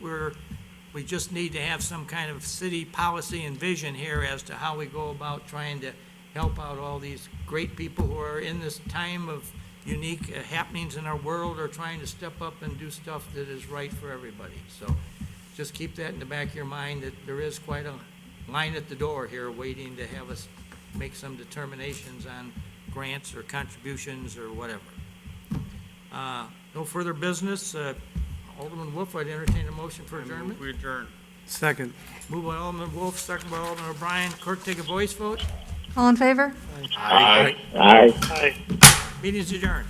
Speaker 1: we just need to have some kind of city policy and vision here as to how we go about trying to help out all these great people who are in this time of unique happenings in our world, or trying to step up and do stuff that is right for everybody. So just keep that in the back of your mind, that there is quite a line at the door here waiting to have us make some determinations on grants or contributions or whatever. No further business. Alderman Wolf, I'd entertain a motion for adjournment.
Speaker 4: We adjourn.
Speaker 10: Second.
Speaker 1: Moved by Alderman Wolf, second by Alderman O'Brien. Clerk, take a voice vote.
Speaker 3: All in favor?
Speaker 1: Aye.
Speaker 7: Aye.
Speaker 1: Meeting is adjourned.